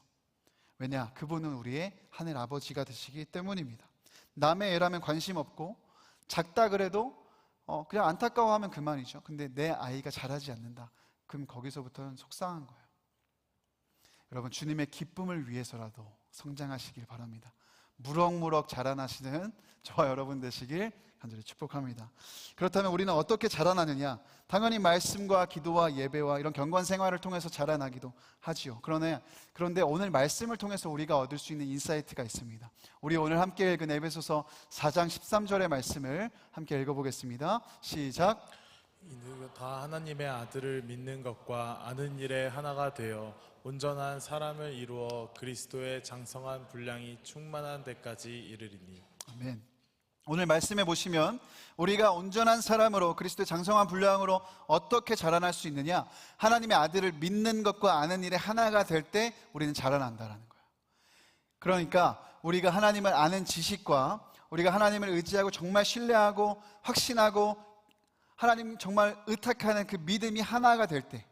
왜냐? 그분은 우리의 하늘 아버지가 되시기 때문입니다. 남의 애라면 관심 없고 작다 그래도 그냥 안타까워하면 그만이죠. 근데 내 아이가 자라지 않는다. 그럼 거기서부터는 속상한 거예요. 여러분, 주님의 기쁨을 위해서라도 성장하시길 바랍니다. 무럭무럭 자라나시는 저와 여러분 되시길 간절히 축복합니다. 그렇다면 우리는 어떻게 자라나느냐? 당연히 말씀과 기도와 예배와 이런 경건 생활을 통해서 자라나기도 하지요. 그런데 오늘 말씀을 통해서 우리가 얻을 수 있는 인사이트가 있습니다. 우리 오늘 함께 읽은 에베소서 4장 13절의 말씀을 함께 읽어보겠습니다. 시작. 다 하나님의 아들을 믿는 것과 아는 일에 하나가 되어 온전한 사람을 이루어 그리스도의 장성한 분량이 충만한 데까지 이르리니. 아멘. 오늘 말씀해 보시면 우리가 온전한 사람으로 그리스도의 장성한 분량으로 어떻게 자라날 수 있느냐? 하나님의 아들을 믿는 것과 아는 일에 하나가 될 때 우리는 자라난다라는 거예요. 그러니까 우리가 하나님을 아는 지식과 우리가 하나님을 의지하고 정말 신뢰하고 확신하고 하나님 정말 의탁하는 그 믿음이 하나가 될 때,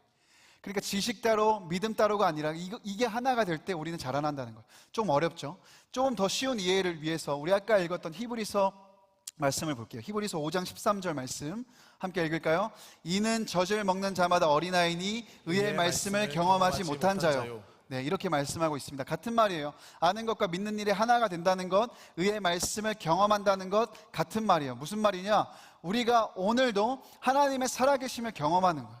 그러니까 지식 따로 믿음 따로가 아니라 이게 하나가 될 때 우리는 자라난다는 거예요. 좀 어렵죠? 조금 더 쉬운 이해를 위해서 우리 아까 읽었던 히브리서 말씀을 볼게요. 히브리서 5장 13절 말씀 함께 읽을까요? 이는 젖을 먹는 자마다 어린아이니 의의 말씀을 경험하지 못한 자요. 네, 이렇게 말씀하고 있습니다. 같은 말이에요. 아는 것과 믿는 일이 하나가 된다는 것, 의의 말씀을 경험한다는 것 같은 말이에요. 무슨 말이냐? 우리가 오늘도 하나님의 살아계심을 경험하는 거예요.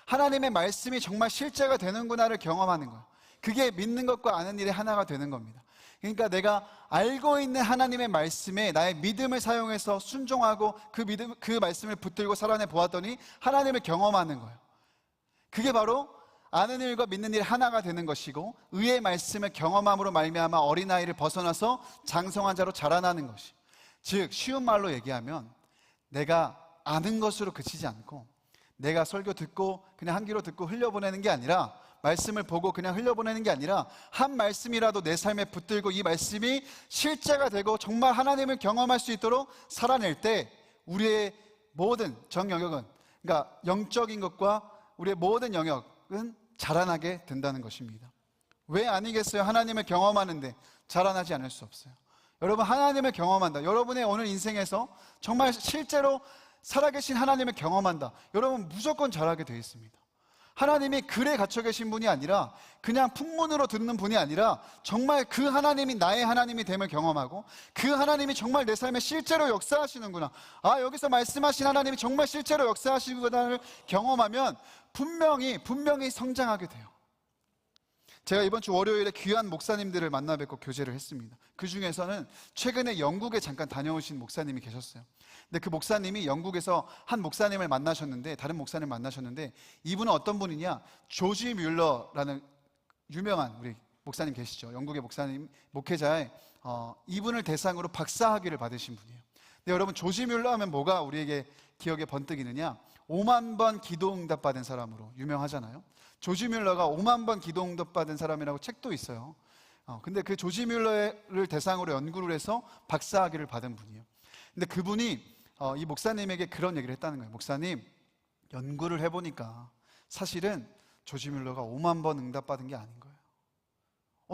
하나님의 말씀이 정말 실제가 되는구나를 경험하는 거예요. 그게 믿는 것과 아는 일이 하나가 되는 겁니다. 그러니까 내가 알고 있는 하나님의 말씀에 나의 믿음을 사용해서 순종하고 그 말씀을 붙들고 살아내 보았더니 하나님을 경험하는 거예요. 그게 바로 아는 일과 믿는 일 하나가 되는 것이고, 의의 말씀을 경험함으로 말미암아 어린아이를 벗어나서 장성한 자로 자라나는 것이, 즉 쉬운 말로 얘기하면 내가 아는 것으로 그치지 않고 내가 설교 듣고 그냥 한 귀로 듣고 흘려보내는 게 아니라, 말씀을 보고 그냥 흘려보내는 게 아니라 한 말씀이라도 내 삶에 붙들고 이 말씀이 실제가 되고 정말 하나님을 경험할 수 있도록 살아낼 때 우리의 모든 정 영역은, 그러니까 영적인 것과 우리의 모든 영역은 자라나게 된다는 것입니다. 왜 아니겠어요? 하나님을 경험하는데 자라나지 않을 수 없어요. 여러분, 하나님을 경험한다. 여러분의 오늘 인생에서 정말 실제로 살아계신 하나님을 경험한다. 여러분 무조건 자라게 되어 있습니다. 하나님이 글에 갇혀 계신 분이 아니라 그냥 풍문으로 듣는 분이 아니라 정말 그 하나님이 나의 하나님이 됨을 경험하고 그 하나님이 정말 내 삶에 실제로 역사하시는구나, 여기서 말씀하신 하나님이 정말 실제로 역사하시는구나를 경험하면 분명히 성장하게 돼요. 제가 이번 주 월요일에 귀한 목사님들을 만나 뵙고 교제를 했습니다. 그 중에서는 최근에 영국에 잠깐 다녀오신 목사님이 계셨어요. 근데 그 목사님이 영국에서 한 목사님을 만나셨는데, 다른 목사님을 만나셨는데, 이분은 어떤 분이냐? 조지 뮬러라는 유명한 우리 목사님 계시죠. 영국의 목사님, 목회자의 이분을 대상으로 박사학위를 받으신 분이에요. 근데 여러분, 조지 뮬러 하면 뭐가 우리에게 기억에 번뜩이느냐? 5만 번 기도 응답 받은 사람으로 유명하잖아요. 조지 뮬러가 5만 번 기도 응답 받은 사람이라고 책도 있어요. 근데 그 조지 뮬러를 대상으로 연구를 해서 박사학위를 받은 분이에요. 근데 그분이 이 목사님에게 그런 얘기를 했다는 거예요. 목사님, 연구를 해보니까 사실은 조지 뮬러가 5만 번 응답받은 게 아닌 거예요.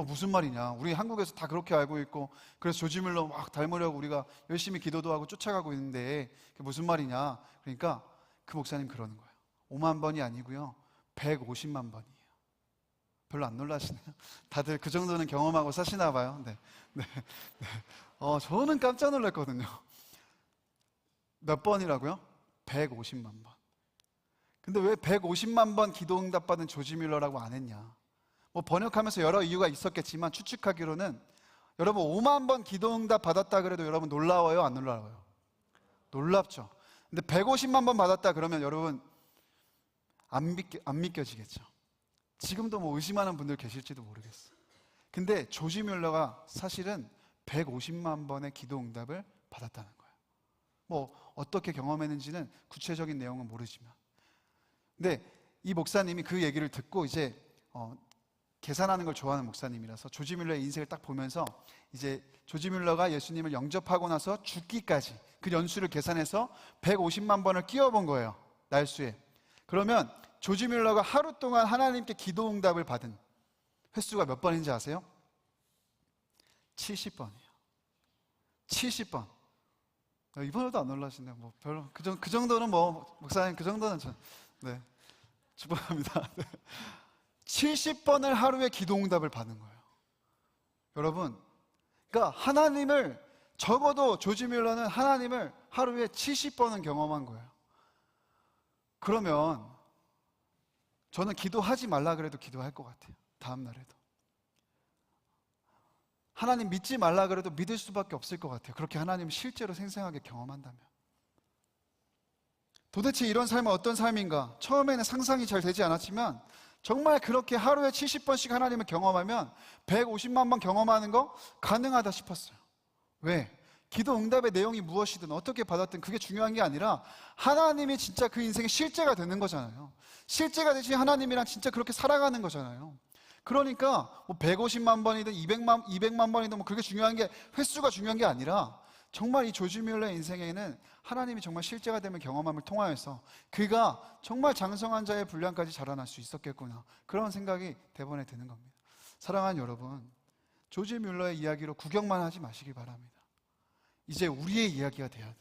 무슨 말이냐? 우리 한국에서 다 그렇게 알고 있고, 그래서 조지 뮬러 막 닮으려고 우리가 열심히 기도도 하고 쫓아가고 있는데 그게 무슨 말이냐? 그러니까 그 목사님 그러는 거예요. 5만 번이 아니고요, 150만 번이에요. 별로 안 놀라시네요. 다들 그 정도는 경험하고 사시나 봐요. 네. 저는 깜짝 놀랐거든요. 몇 번이라고요? 150만 번. 근데 왜 150만 번 기도 응답 받은 조지 뮬러라고 안 했냐? 뭐 번역하면서 여러 이유가 있었겠지만 추측하기로는, 여러분 5만 번 기도 응답 받았다 그래도 여러분 놀라워요, 안 놀라워요? 놀랍죠. 근데 150만 번 받았다 그러면 여러분 안 믿겨지겠죠. 지금도 뭐 의심하는 분들 계실지도 모르겠어요. 근데 조지 뮬러가 사실은 150만 번의 기도 응답을 받았다는 거예요. 뭐 어떻게 경험했는지는 구체적인 내용은 모르지만, 근데 이 목사님이 그 얘기를 듣고 이제 계산하는 걸 좋아하는 목사님이라서 조지 뮬러의 인생을 딱 보면서, 이제 조지 뮬러가 예수님을 영접하고 나서 죽기까지 그 연수를 계산해서 150만 번을 끼워본 거예요, 날수에. 그러면 조지 뮬러가 하루 동안 하나님께 기도 응답을 받은 횟수가 몇 번인지 아세요? 70번이에요. 70번. 이번에도 안 놀라시네요. 뭐 별로 그 정도는 뭐 목사님, 그 정도는 네, 축복합니다. 네. 70번을 하루에 기도 응답을 받는 거예요. 여러분, 그러니까 하나님을, 적어도 조지 뮬러는 하나님을 하루에 70번은 경험한 거예요. 그러면 저는 기도하지 말라 그래도 기도할 것 같아요. 다음 날에도. 하나님 믿지 말라 그래도 믿을 수밖에 없을 것 같아요. 그렇게 하나님을 실제로 생생하게 경험한다면. 도대체 이런 삶은 어떤 삶인가? 처음에는 상상이 잘 되지 않았지만 정말 그렇게 하루에 70번씩 하나님을 경험하면 150만 번 경험하는 거 가능하다 싶었어요. 왜? 기도 응답의 내용이 무엇이든 어떻게 받았든 그게 중요한 게 아니라 하나님이 진짜 그 인생의 실제가 되는 거잖아요. 실제가 되신 하나님이랑 진짜 그렇게 살아가는 거잖아요. 그러니까 뭐 150만 번이든 200만 번이든 뭐 그게 중요한 게, 횟수가 중요한 게 아니라 정말 이 조지 뮬러의 인생에는 하나님이 정말 실제가 되면 경험함을 통하여서 그가 정말 장성한 자의 분량까지 자라날 수 있었겠구나, 그런 생각이 대번에 드는 겁니다. 사랑하는 여러분, 조지 뮬러의 이야기로 구경만 하지 마시기 바랍니다. 이제 우리의 이야기가 돼야 돼요.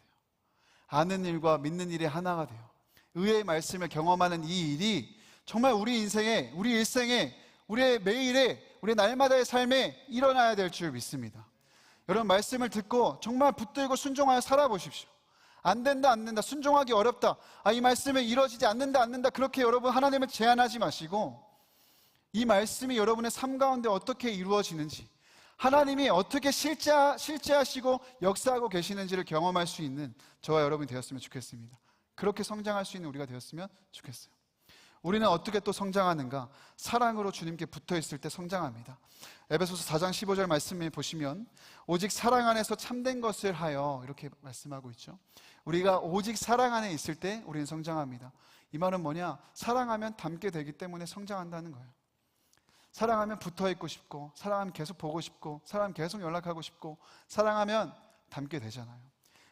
아는 일과 믿는 일이 하나가 돼요. 의의 말씀을 경험하는 이 일이 정말 우리 인생에, 우리 일생에, 우리의 매일에, 우리 날마다의 삶에 일어나야 될 줄 믿습니다. 여러분, 말씀을 듣고 정말 붙들고 순종하여 살아보십시오. 안 된다, 순종하기 어렵다, 이 말씀이 이루어지지 않는다, 그렇게 여러분 하나님을 제한하지 마시고, 이 말씀이 여러분의 삶 가운데 어떻게 이루어지는지, 하나님이 어떻게 실제하시고 역사하고 계시는지를 경험할 수 있는 저와 여러분이 되었으면 좋겠습니다. 그렇게 성장할 수 있는 우리가 되었으면 좋겠어요. 우리는 어떻게 또 성장하는가? 사랑으로 주님께 붙어있을 때 성장합니다. 에베소서 4장 15절 말씀을 보시면 오직 사랑 안에서 참된 것을 하여, 이렇게 말씀하고 있죠. 우리가 오직 사랑 안에 있을 때 우리는 성장합니다. 이 말은 뭐냐? 사랑하면 닮게 되기 때문에 성장한다는 거예요. 사랑하면 붙어있고 싶고, 사랑하면 계속 보고 싶고, 사랑하면 계속 연락하고 싶고, 사랑하면 닮게 되잖아요.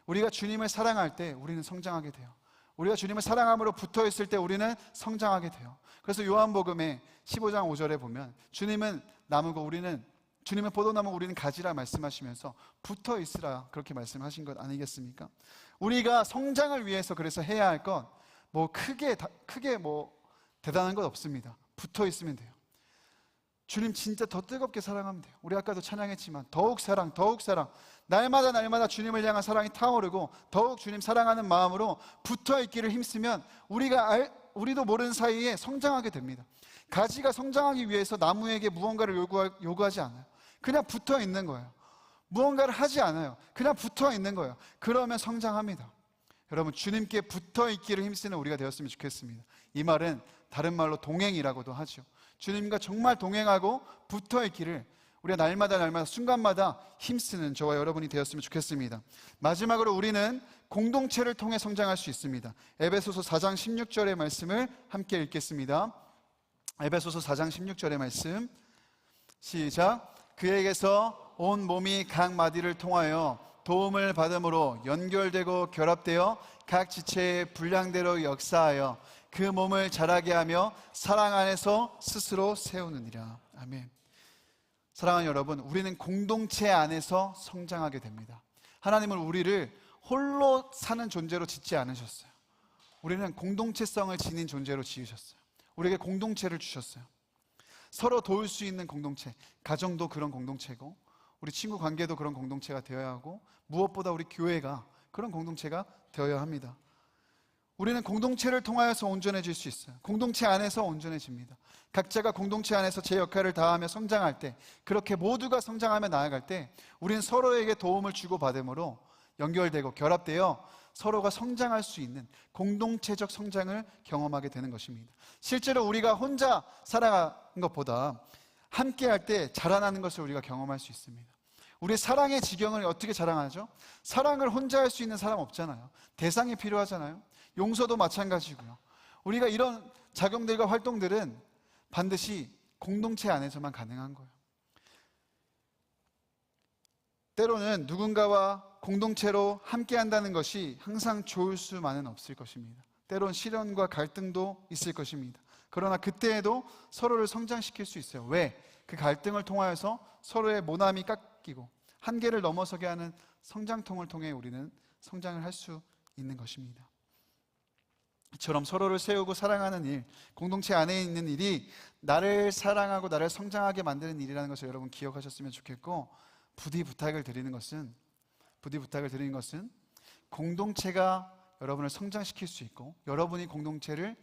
우리가 주님을 사랑할 때 우리는 성장하게 돼요. 우리가 주님을 사랑함으로 붙어있을 때 우리는 성장하게 돼요. 그래서 요한복음의 15장 5절에 보면 주님은 나무고 우리는, 주님은 포도나무, 우리는 가지라 말씀하시면서 붙어있으라, 그렇게 말씀하신 것 아니겠습니까? 우리가 성장을 위해서 그래서 해야 할 건 뭐 크게 뭐 대단한 건 없습니다. 붙어있으면 돼요. 주님 진짜 더 뜨겁게 사랑하면 돼요. 우리 아까도 찬양했지만 더욱 사랑, 날마다 주님을 향한 사랑이 타오르고 더욱 주님 사랑하는 마음으로 붙어있기를 힘쓰면 우리도 모르는 사이에 성장하게 됩니다. 가지가 성장하기 위해서 나무에게 무언가를 요구하지 않아요. 그냥 붙어있는 거예요. 무언가를 하지 않아요. 그냥 붙어있는 거예요. 그러면 성장합니다. 여러분, 주님께 붙어있기를 힘쓰는 우리가 되었으면 좋겠습니다. 이 말은 다른 말로 동행이라고도 하죠. 주님과 정말 동행하고 붙어있기를 우리가 날마다 순간마다 힘쓰는 저와 여러분이 되었으면 좋겠습니다. 마지막으로 우리는 공동체를 통해 성장할 수 있습니다. 에베소서 4장 16절의 말씀을 함께 읽겠습니다. 에베소서 4장 16절의 말씀 시작. 그에게서 온 몸이 각 마디를 통하여 도움을 받음으로 연결되고 결합되어 각 지체의 분량대로 역사하여 그 몸을 자라게 하며 사랑 안에서 스스로 세우느니라. 아멘. 사랑하는 여러분, 우리는 공동체 안에서 성장하게 됩니다. 하나님은 우리를 홀로 사는 존재로 짓지 않으셨어요. 우리는 공동체성을 지닌 존재로 지으셨어요. 우리에게 공동체를 주셨어요. 서로 도울 수 있는 공동체, 가정도 그런 공동체고 우리 친구 관계도 그런 공동체가 되어야 하고 무엇보다 우리 교회가 그런 공동체가 되어야 합니다. 우리는 공동체를 통하여서 온전해질 수 있어요. 공동체 안에서 온전해집니다. 각자가 공동체 안에서 제 역할을 다하며 성장할 때, 그렇게 모두가 성장하며 나아갈 때 우리는 서로에게 도움을 주고받음으로 연결되고 결합되어 서로가 성장할 수 있는 공동체적 성장을 경험하게 되는 것입니다. 실제로 우리가 혼자 살아가는 것보다 함께 할 때 자라나는 것을 우리가 경험할 수 있습니다. 우리 사랑의 지경을 어떻게 자랑하죠? 사랑을 혼자 할 수 있는 사람 없잖아요. 대상이 필요하잖아요. 용서도 마찬가지고요. 우리가 이런 작용들과 활동들은 반드시 공동체 안에서만 가능한 거예요. 때로는 누군가와 공동체로 함께 한다는 것이 항상 좋을 수만은 없을 것입니다. 때론 시련과 갈등도 있을 것입니다. 그러나 그때에도 서로를 성장시킬 수 있어요. 왜? 그 갈등을 통하여서 서로의 모남이 깎이고 한계를 넘어서게 하는 성장통을 통해 우리는 성장을 할 수 있는 것입니다. 이처럼 서로를 세우고 사랑하는 일, 공동체 안에 있는 일이 나를 사랑하고 나를 성장하게 만드는 일이라는 것을 여러분 기억하셨으면 좋겠고, 부디 부탁을 드리는 것은 공동체가 여러분을 성장시킬 수 있고 여러분이 공동체의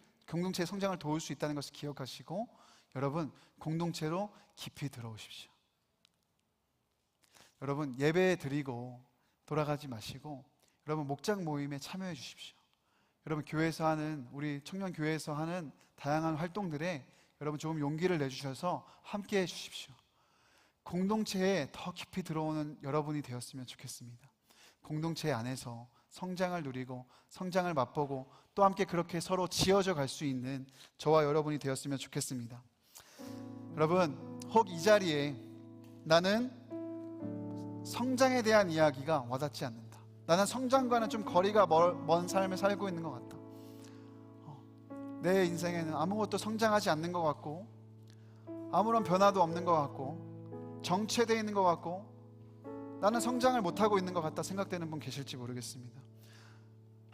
성장을 도울 수 있다는 것을 기억하시고 여러분 공동체로 깊이 들어오십시오. 여러분 예배 드리고 돌아가지 마시고 여러분 목장 모임에 참여해 주십시오. 여러분 교회에서 하는, 우리 청년교회에서 하는 다양한 활동들에 여러분 좀 용기를 내주셔서 함께 해 주십시오. 공동체에 더 깊이 들어오는 여러분이 되었으면 좋겠습니다. 공동체 안에서 성장을 누리고 성장을 맛보고 또 함께 그렇게 서로 지어져 갈 수 있는 저와 여러분이 되었으면 좋겠습니다. 여러분, 혹 이 자리에 나는 성장에 대한 이야기가 와닿지 않는다, 나는 성장과는 좀 거리가 먼 삶을 살고 있는 것 같다, 내 인생에는 아무것도 성장하지 않는 것 같고 아무런 변화도 없는 것 같고 정체되어 있는 것 같고 나는 성장을 못하고 있는 것 같다 생각되는 분 계실지 모르겠습니다.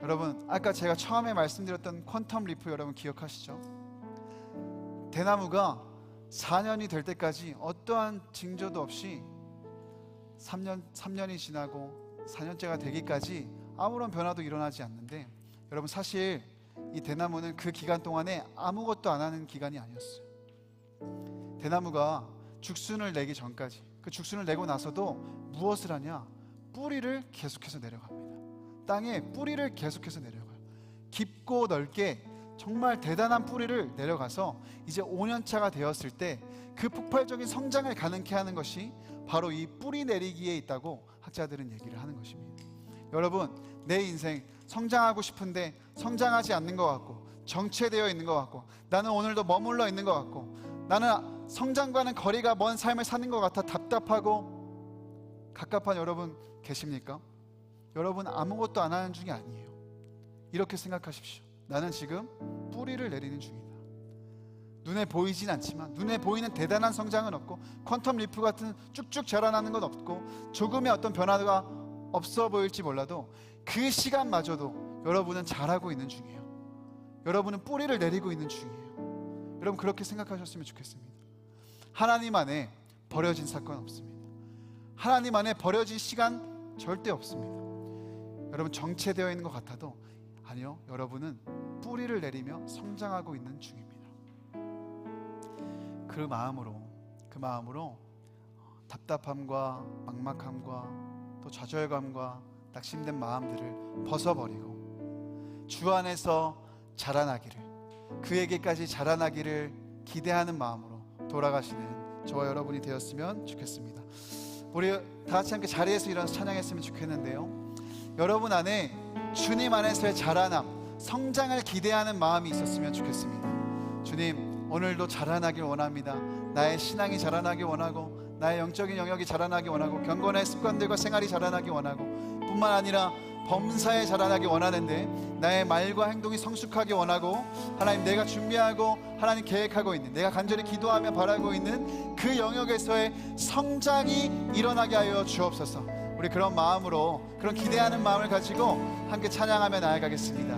여러분, 아까 제가 처음에 말씀드렸던 퀀텀 리프 여러분 기억하시죠? 대나무가 4년이 될 때까지 어떠한 징조도 없이 3년이 지나고 4년째가 되기까지 아무런 변화도 일어나지 않는데, 여러분 사실 이 대나무는 그 기간 동안에 아무것도 안 하는 기간이 아니었어요. 대나무가 죽순을 내기 전까지, 그 죽순을 내고 나서도 무엇을 하냐? 뿌리를 계속해서 내려갑니다. 땅에 뿌리를 계속해서 내려가요. 깊고 넓게 정말 대단한 뿌리를 내려가서 이제 5년차가 되었을 때 그 폭발적인 성장을 가능케 하는 것이 바로 이 뿌리 내리기에 있다고 학자들은 얘기를 하는 것입니다. 여러분, 내 인생 성장하고 싶은데 성장하지 않는 것 같고 정체되어 있는 것 같고 나는 오늘도 머물러 있는 것 같고 나는 성장과는 거리가 먼 삶을 사는 것 같아 답답하고 갑갑한 여러분 계십니까? 여러분 아무것도 안 하는 중이 아니에요. 이렇게 생각하십시오. 나는 지금 뿌리를 내리는 중이다. 눈에 보이진 않지만, 눈에 보이는 대단한 성장은 없고 퀀텀 리프 같은 쭉쭉 자라나는 건 없고 조금의 어떤 변화가 없어 보일지 몰라도 그 시간마저도 여러분은 자라고 있는 중이에요. 여러분은 뿌리를 내리고 있는 중이에요. 여러분 그렇게 생각하셨으면 좋겠습니다. 하나님 안에 버려진 사건 없습니다. 하나님 안에 버려진 시간 절대 없습니다. 여러분 정체되어 있는 것 같아도 아니요, 여러분은 뿌리를 내리며 성장하고 있는 중입니다. 그 마음으로 답답함과 막막함과 또 좌절감과 낙심된 마음들을 벗어버리고 주 안에서 자라나기를, 그에게까지 자라나기를 기대하는 마음으로 돌아가시는 저와 여러분이 되었으면 좋겠습니다. 우리 다 같이 함께 자리에서 일어나서 찬양했으면 좋겠는데요, 여러분 안에 주님 안에서의 자라남, 성장을 기대하는 마음이 있었으면 좋겠습니다. 주님, 오늘도 자라나길 원합니다. 나의 신앙이 자라나길 원하고, 나의 영적인 영역이 자라나길 원하고, 경건의 습관들과 생활이 자라나길 원하고, 뿐만 아니라 범사에 자라나길 원하는데 나의 말과 행동이 성숙하길 원하고, 하나님, 내가 준비하고 하나님 계획하고 있는, 내가 간절히 기도하며 바라고 있는 그 영역에서의 성장이 일어나게 하여 주옵소서. 우리 그런 마음으로, 그런 기대하는 마음을 가지고 함께 찬양하며 나아가겠습니다.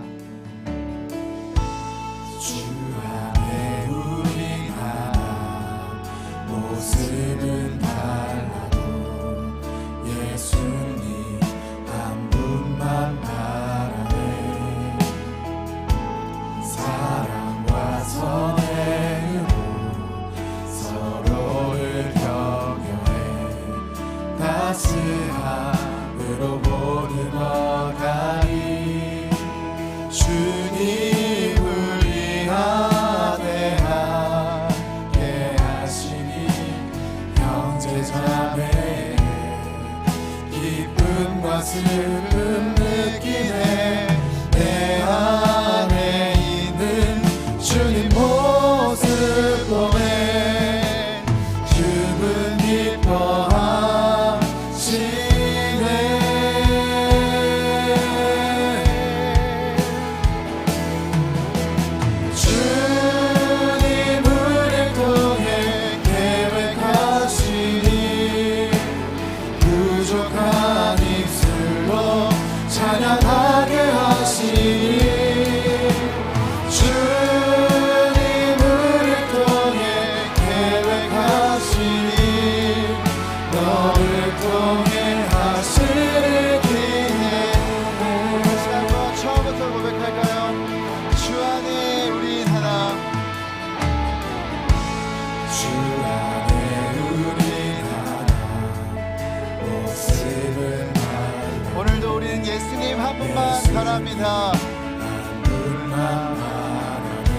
주 안에 우리 하나, 모습은 달라도 예수님 한 분만 바라네. 사랑과 선행으로 서로를 격려해 따스함으로 모든 어가니 주님을 이 안에 함께 하시니 형제자매 기쁨과 슬픔 느끼네. 내 안에 있는 주님 모습 보네. 주분 기뻐하시네. 주님 우리를 통해 계획하시니 부족한 입술로 찬양하게 하시니. 주님 우리를 통해 계획하시니 너를 통해 하시는 기회. 다시 한번 처음부터 고백할까요? 주 안에 우린 하나, 주 안에 우리 하나, 모습은 달라 오늘도 우리는 예수님 한 분만 바랍니다. 한 분만 바라네.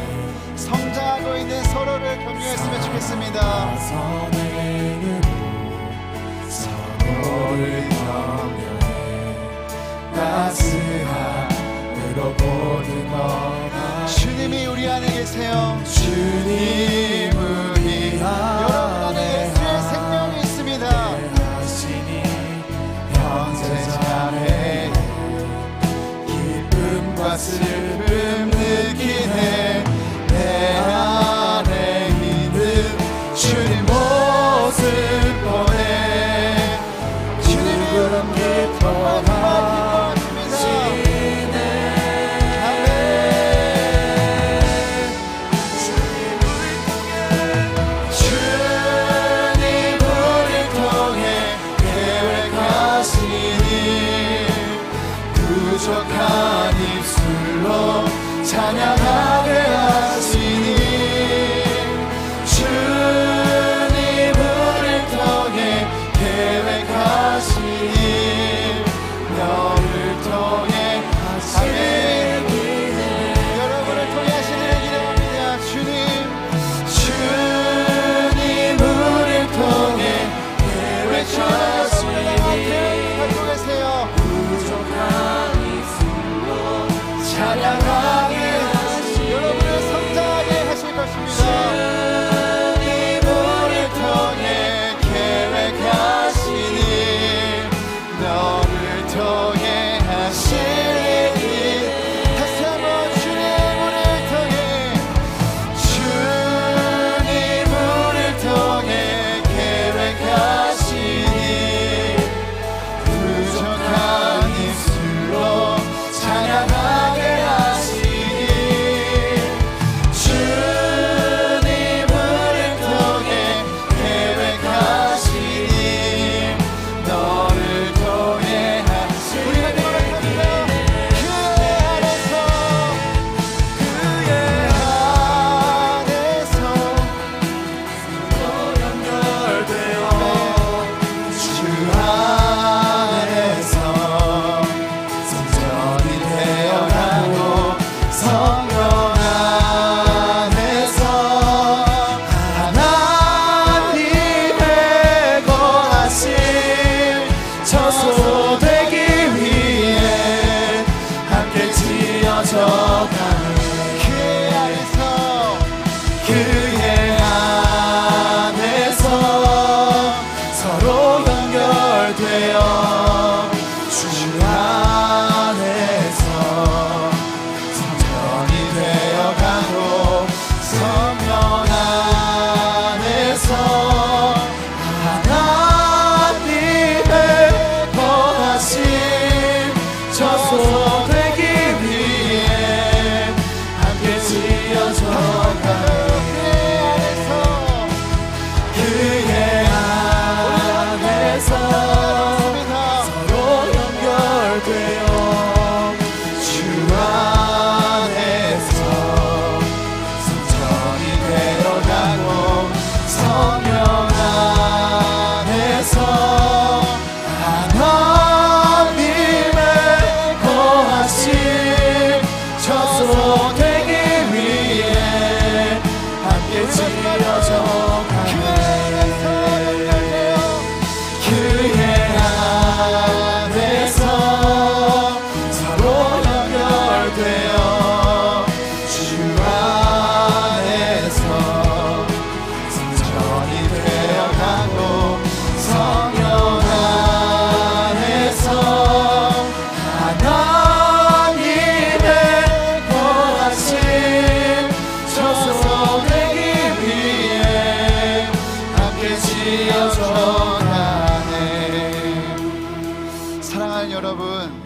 성장하고 있는 서로를 격려했으면 좋겠습니다. 선행으로 서로를 격려해 따스함으로 모든 어가 주님이 우리 안에 계세요. 주님 우리 여러분 안에 예수의 생명이 있습니다. 하시니 형제자매 기쁨과 슬픔 느끼네. 내 안에 있는 주님 모습 보네. 주님이 주님 기뻐하시네. 아멘. 주님 우리를 통해 계획하시니 부족한 입술로 찬양하게 하시니. 주님 우리를 통해 계획하시니 너를 통해 하시는 기회. 여러분을 통해 하시는 기도합니다. 주님 우리를 통해 외쳐하시는 계획하시니 갖고 계세요. 부족한 입술로 찬양하게 하시니 여러분을 성장하게 하실 것입니다. 주님 우리를 통해 계획하시니 너를 통해 하시니. 다시 한번 주님 우리를 통해, 주님 우리를 통해 계획하시니 부족한 입술로 찬양하게 하시니. 지어져가네. 그의 안에서 서로 연결되어 주 안에서 성전이 되어가고 성령 안에서 하나님의 거하심 저소되기 위해 함께 지어져가네. 그의 안에서 서로 연결되어 주 안에서 성전이 되어가고 성령 안에서 하나님의 거하심 저소되기 위해 함께 지어져가네. 그의 안에서 서로 연결되어 주 안에서 성전이 되어가고 성령 안에서 하나님의 거하심 저소되기 위해 함께 지어져가네. 사랑하는 여러분,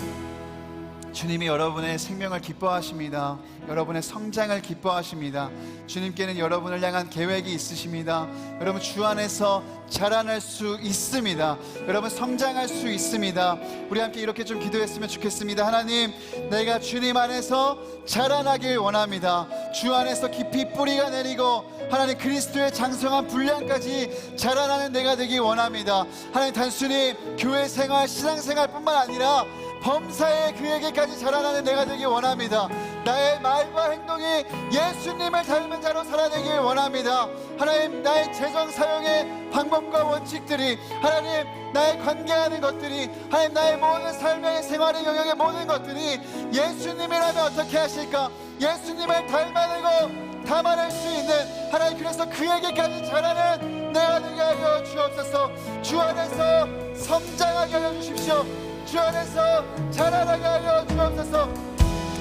주님이 여러분의 생명을 기뻐하십니다. 여러분의 성장을 기뻐하십니다. 주님께는 여러분을 향한 계획이 있으십니다. 여러분 주 안에서 자라날 수 있습니다. 여러분 성장할 수 있습니다. 우리 함께 이렇게 좀 기도했으면 좋겠습니다. 하나님, 내가 주님 안에서 자라나길 원합니다. 주 안에서 깊이 뿌리가 내리고 하나님 그리스도의 장성한 분량까지 자라나는 내가 되기 원합니다. 하나님, 단순히 교회 생활, 신앙생활뿐만 아니라 범사에 그에게까지 자라나는 내가 되기 원합니다. 나의 말과 행동이 예수님을 닮은 자로 살아내길 원합니다. 하나님, 나의 재정 사용의 방법과 원칙들이, 하나님 나의 관계하는 것들이, 하나님 나의 모든 삶의 생활의 영역의 모든 것들이 예수님이라면 어떻게 하실까? 예수님을 닮아내고 담아낼 수 있는, 하나님 그래서 그에게까지 자라는 내가 되게 하여 주옵소서. 주 안에서 성장하게 하여 주십시오. 주 안에서 자라나게 하여 주옵소서.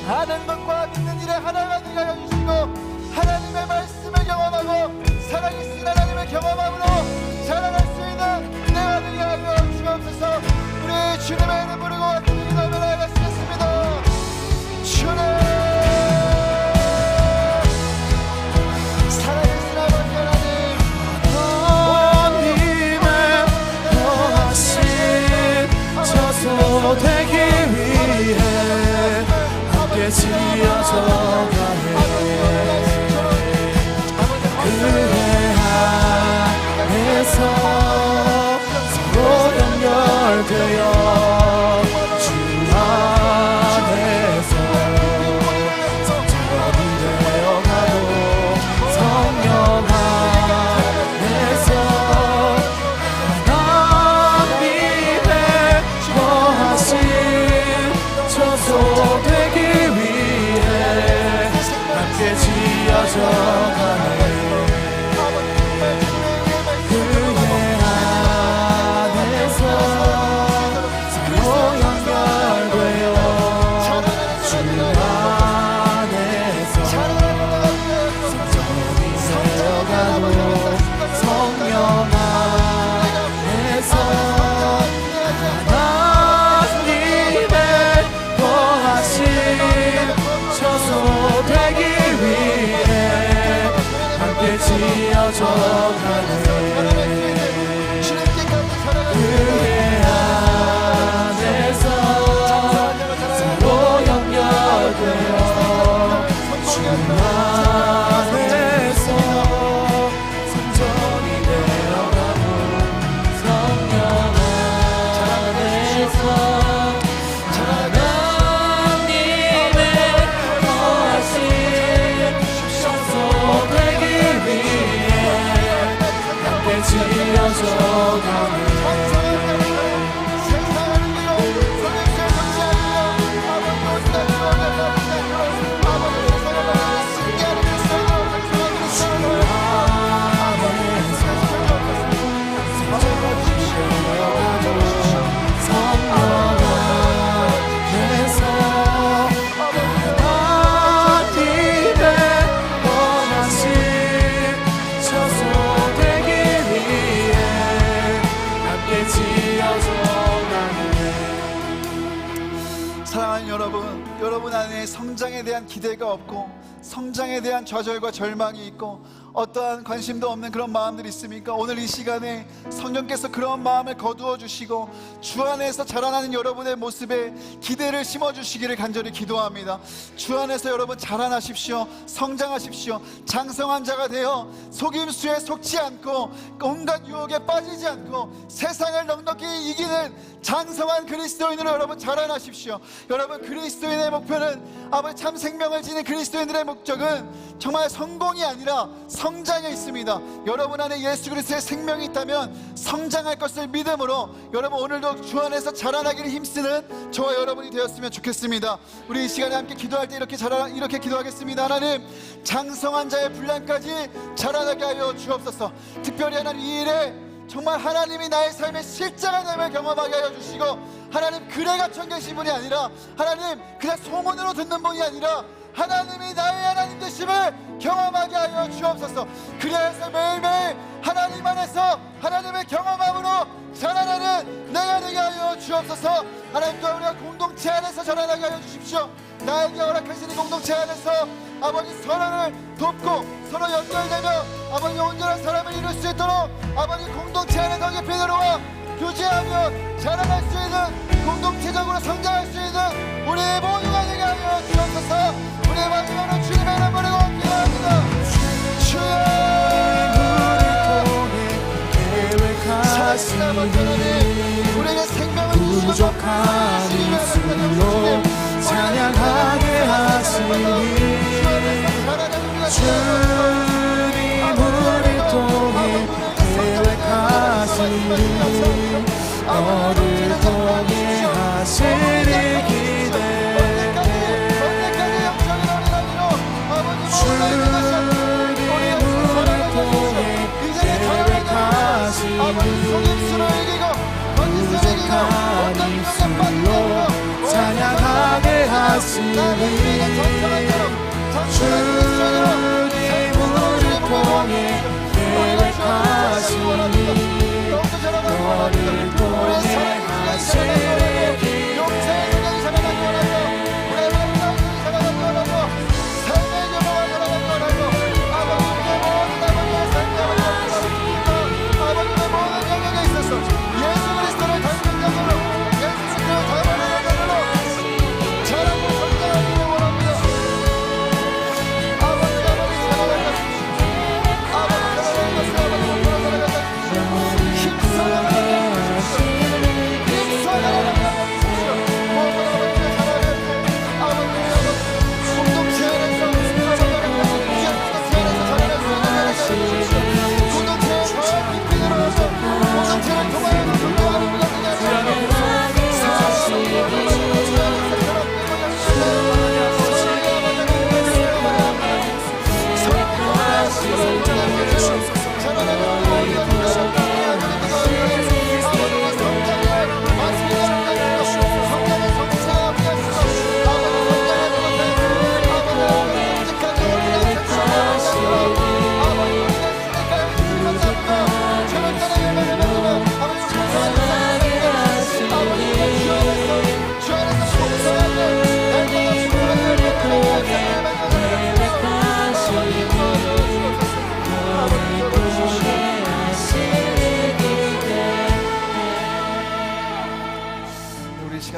아는 것과 믿는 일에 하나가 되게 하여 주시고, 하나님의 말씀을 경험하고 살아계신 하나님을 경험함으로 자라날 수 있는 내가 되게 하여 주옵소서. 우리 주님의 이름 부르고 같은 기도하며 나아가시겠습니다. 주님, 살아계신 아버지 하나님, 하나님의 거하심 저소되기 위해 함께 지어져가네. 그의 안에서 서로 연결되어 주 안에서 성전이 되어가고 성령 안에서 하나님의 거하심 저소되기 위해 여러분 안에 성장에 대한 기대가 없고 성장에 대한 좌절과 절망이 있고 어떠한 관심도 없는 그런 마음들이 있습니까? 오늘 이 시간에 성령께서 그런 마음을 거두어 주시고 주 안에서 자라나는 여러분의 모습에 기대를 심어주시기를 간절히 기도합니다. 주 안에서 여러분 자라나십시오. 성장하십시오. 장성한 자가 되어 속임수에 속지 않고 온갖 유혹에 빠지지 않고 세상을 넉넉히 이기는 장성한 그리스도인으로 여러분 자라나십시오. 여러분, 그리스도인의 목표는, 아버지 참 생명을 지닌 그리스도인들의 목적은 정말 성공이 아니라 성장에 있습니다. 여러분 안에 예수 그리스도의 생명이 있다면 성장할 것을 믿음으로 여러분 오늘도 주 안에서 자라나기를 힘쓰는 저와 여러분이 되었으면 좋겠습니다. 우리 이 시간에 함께 기도할 때 이렇게 기도하겠습니다. 하나님, 장성한 자의 분량까지 자라나게 하여 주옵소서. 특별히 하나님, 이 일에 정말 하나님이 나의 삶의 실제가 됨을 경험하게 하여 주시고, 하나님 글에 갇혀 계신 분이 아니라, 하나님 그냥 소문으로 듣는 분이 아니라 하나님이 나의 하나님 되심을 경험하게 하여 주옵소서. 그래서 매일매일 하나님 안에서 하나님의 경험함으로 자라나는 내가 되게 하여 주옵소서. 하나님, 또 우리가 공동체 안에서 자라나게 하여 주십시오. 나에게 허락하신 이 공동체 안에서 아버지 서로를 돕고 서로 연결되며 아버지 온전한 사람을 이룰 수 있도록 아버지 공동체 안에 더 깊이 들어와 교제하며 자라날 수 있는, 공동체적으로 성장할 수 있는 우리 모두가 되게 하여 주옵소서. 우리의 마지막으로 주님의 이름 부르고 기도합니다. 주여, 우리에게 생명을 주시고 부족한 입술로 찬양하게 하시니 주님 우리 통해 계획하시니 너를 통해 하시리 기대해 주님 우리 통해 계획하시니 부족한 입술로 찬양하게 하시니 주님 우리 통해 계획하시니 너를 통해 하시리 기대해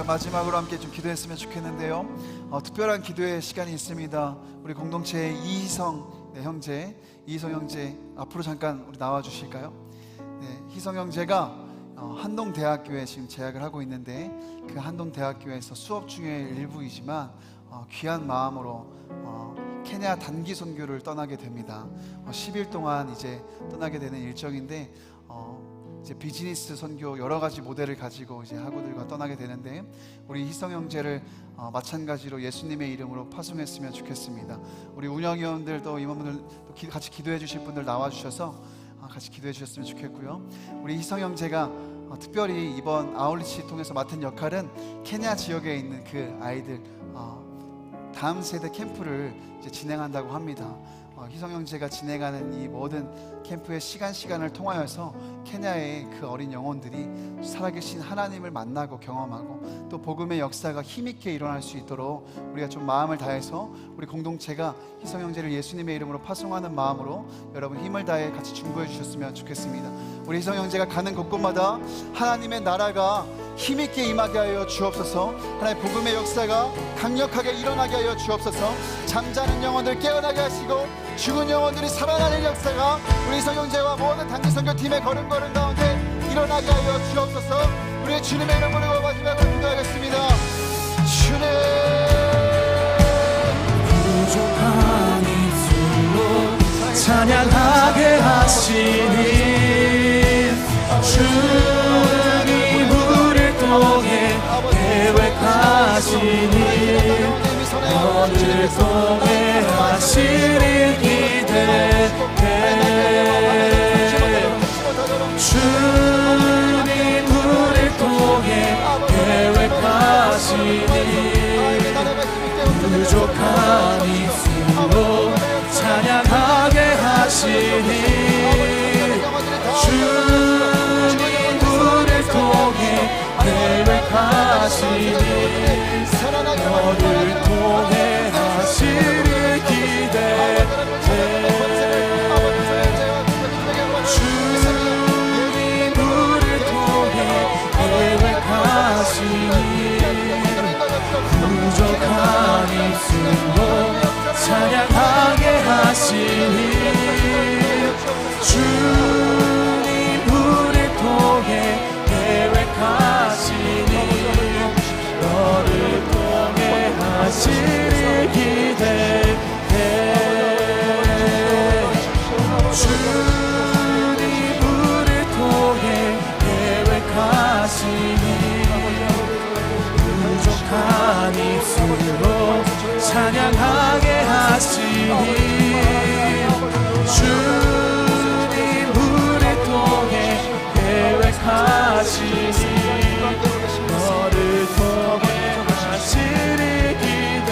마지막으로 함께 좀 기도했으면 좋겠는데요. 특별한 기도의 시간이 있습니다. 우리 공동체의 이희성 형제 앞으로 잠깐 우리 나와 주실까요? 네, 희성 형제가 한동대학교에 지금 재학을 하고 있는데 그 한동대학교에서 수업 중의 일부이지만 귀한 마음으로 케냐 단기 선교를 떠나게 됩니다. 10일 동안 이제 떠나게 되는 일정인데 이제 비즈니스 선교 여러 가지 모델을 가지고 이제 학우들과 떠나게 되는데 우리 희성 형제를 마찬가지로 예수님의 이름으로 파송했으면 좋겠습니다. 우리 운영위원들도 임원분들 같이 기도해 주실 분들 나와 주셔서 같이 기도해 주셨으면 좋겠고요. 우리 희성 형제가 특별히 이번 아울리치 통해서 맡은 역할은 케냐 지역에 있는 그 아이들 다음 세대 캠프를 이제 진행한다고 합니다. 희성형제가 진행하는 이 모든 캠프의 시간을 통하여서 케냐의 그 어린 영혼들이 살아계신 하나님을 만나고 경험하고 또 복음의 역사가 힘있게 일어날 수 있도록 우리가 좀 마음을 다해서 우리 공동체가 희성형제를 예수님의 이름으로 파송하는 마음으로 여러분 힘을 다해 같이 중보해 주셨으면 좋겠습니다. 우리 희성형제가 가는 곳곳마다 하나님의 나라가 힘있게 임하게 하여 주옵소서. 하나님의 복음의 역사가 강력하게 일어나게 하여 주옵소서. 잠자는 영혼들 깨어나게 하시고 죽은 영혼들이 살아나는 역사가 우리 성형제와 모든 단기선교팀의 걸음걸음 가운데 일어나게 하여 주옵소서. 우리의 주님의 이름으로 마지막으로 기도하겠습니다. 주님, 부족한 입술로 찬양하게 하시니 주님 우리를 통해 계획하시니 너를 통해 하시리 기대해 주님 우리를 통해 계획하시니 부족한 입술로 찬양하게 하시니 주님 우리를 통해 계획하시니 너를 통해 하시리 기대해 주님 우리를 통해 계획하시니 부족한 입술로 찬양하게 하시니 주님 우리를 통해 계획하시니 너를 통해 하시리 기대해 주님 우리를 통해 계획하시니 부족한 입술로 찬양하게 하시니 주님 우리를 통해 계획하시니 너를 통해 하시리 기대.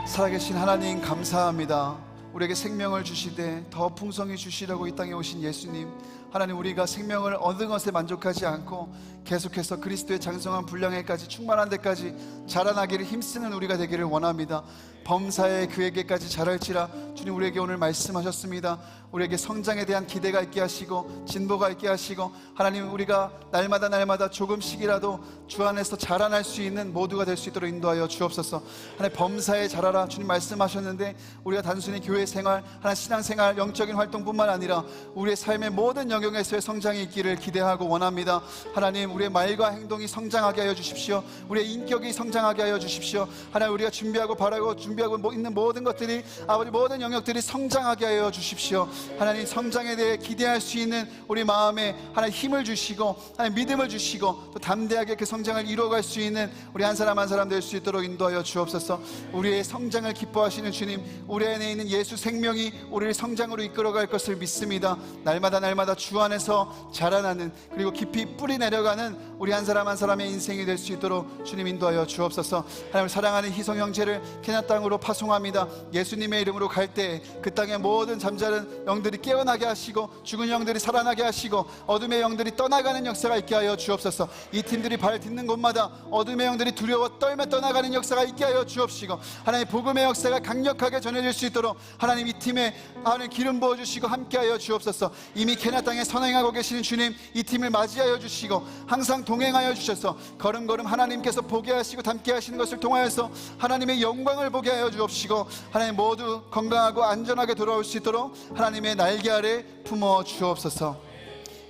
살아계신 하나님 감사합니다. 우리에게 생명을 주시되 더 풍성히 주시려고 이 땅에 오신 예수님, 하나님, 우리가 생명을 얻은 것에 만족하지 않고 계속해서 그리스도의 장성한 분량에까지 충만한 데까지 자라나기를 힘쓰는 우리가 되기를 원합니다. 범사에 그에게까지 자랄지라. 주님, 우리에게 오늘 말씀하셨습니다. 우리에게 성장에 대한 기대가 있게 하시고 진보가 있게 하시고, 하나님, 우리가 날마다 조금씩이라도 주 안에서 자라날 수 있는 모두가 될 수 있도록 인도하여 주옵소서. 하나님, 범사에 자라라 주님 말씀하셨는데, 우리가 단순히 교회 생활, 하나님 신앙생활, 영적인 활동뿐만 아니라 우리의 삶의 모든 영역에서의 성장이 있기를 기대하고 원합니다. 하나님, 우리의 말과 행동이 성장하게 하여 주십시오. 우리의 인격이 성장하게 하여 주십시오. 하나님, 우리가 준비하고 바라고 준비하고 있는 모든 것들이, 아버지, 모든 영역들이 성장하게 하여 주십시오. 하나님, 성장에 대해 기대할 수 있는 우리 마음에 하나님 힘을 주시고, 하나님 믿음을 주시고, 또 담대하게 그 성장을 이루어갈 수 있는 우리 한 사람 한 사람 될 수 있도록 인도하여 주옵소서. 우리의 성장을 기뻐하시는 주님, 우리 안에 있는 예수 생명이 우리를 성장으로 이끌어갈 것을 믿습니다. 날마다 주 안에서 자라나는, 그리고 깊이 뿌리 내려가는 우리 한 사람 한 사람의 인생이 될 수 있도록 주님 인도하여 주옵소서. 하나님, 사랑하는 희성 형제를 케냐 땅으로 파송합니다. 예수님의 이름으로 갈 때 그 땅의 모든 잠자는 영들이 깨어나게 하시고, 죽은 영들이 살아나게 하시고, 어둠의 영들이 떠나가는 역사가 있게 하여 주옵소서. 이 팀들이 발 딛는 곳마다 어둠의 영들이 두려워 떨며 떠나가는 역사가 있게 하여 주옵시고, 하나님, 복음의 역사가 강력하게 전해질 수 있도록 하나님, 이 팀에 하나님 기름 부어주시고 함께하여 주옵소서. 이미 케냐 땅에 선행하고 계시는 주님, 이 팀을 맞이하여 주시고 항상 동행하여 주셔서 걸음걸음 하나님께서 보게 하시고 담게 하시는 것을 통하여서 하나님의 영광을 보게 하여 주옵시고, 하나님 모두 건강하고 안전하게 돌아올 수 있도록 하나님의 날개 아래 품어 주옵소서.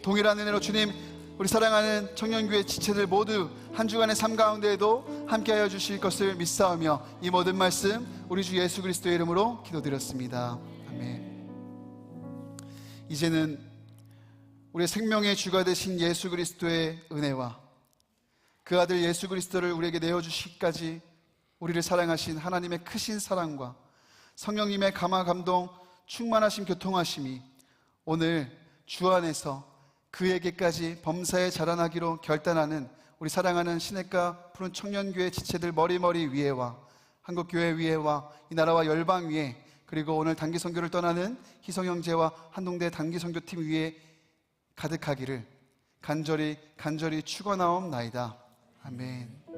동일한 은혜로 주님, 우리 사랑하는 청년교회 지체들 모두 한 주간의 삶 가운데에도 함께하여 주실 것을 믿사오며, 이 모든 말씀 우리 주 예수 그리스도의 이름으로 기도드렸습니다. 아멘. 이제는 우리의 생명의 주가 되신 예수 그리스도의 은혜와 그 아들 예수 그리스도를 우리에게 내어주시기까지 우리를 사랑하신 하나님의 크신 사랑과 성령님의 감화 감동 충만하신 교통하심이 오늘 주 안에서 그에게까지 범사에 자라나기로 결단하는 우리 사랑하는 시냇가 푸른 청년교회 지체들 머리 위에와 한국교회 위에와 이 나라와 열방 위에, 그리고 오늘 단기 선교를 떠나는 희성 형제와 한동대 단기 선교팀 위에 가득하기를 간절히 축원하옵나이다. 아멘.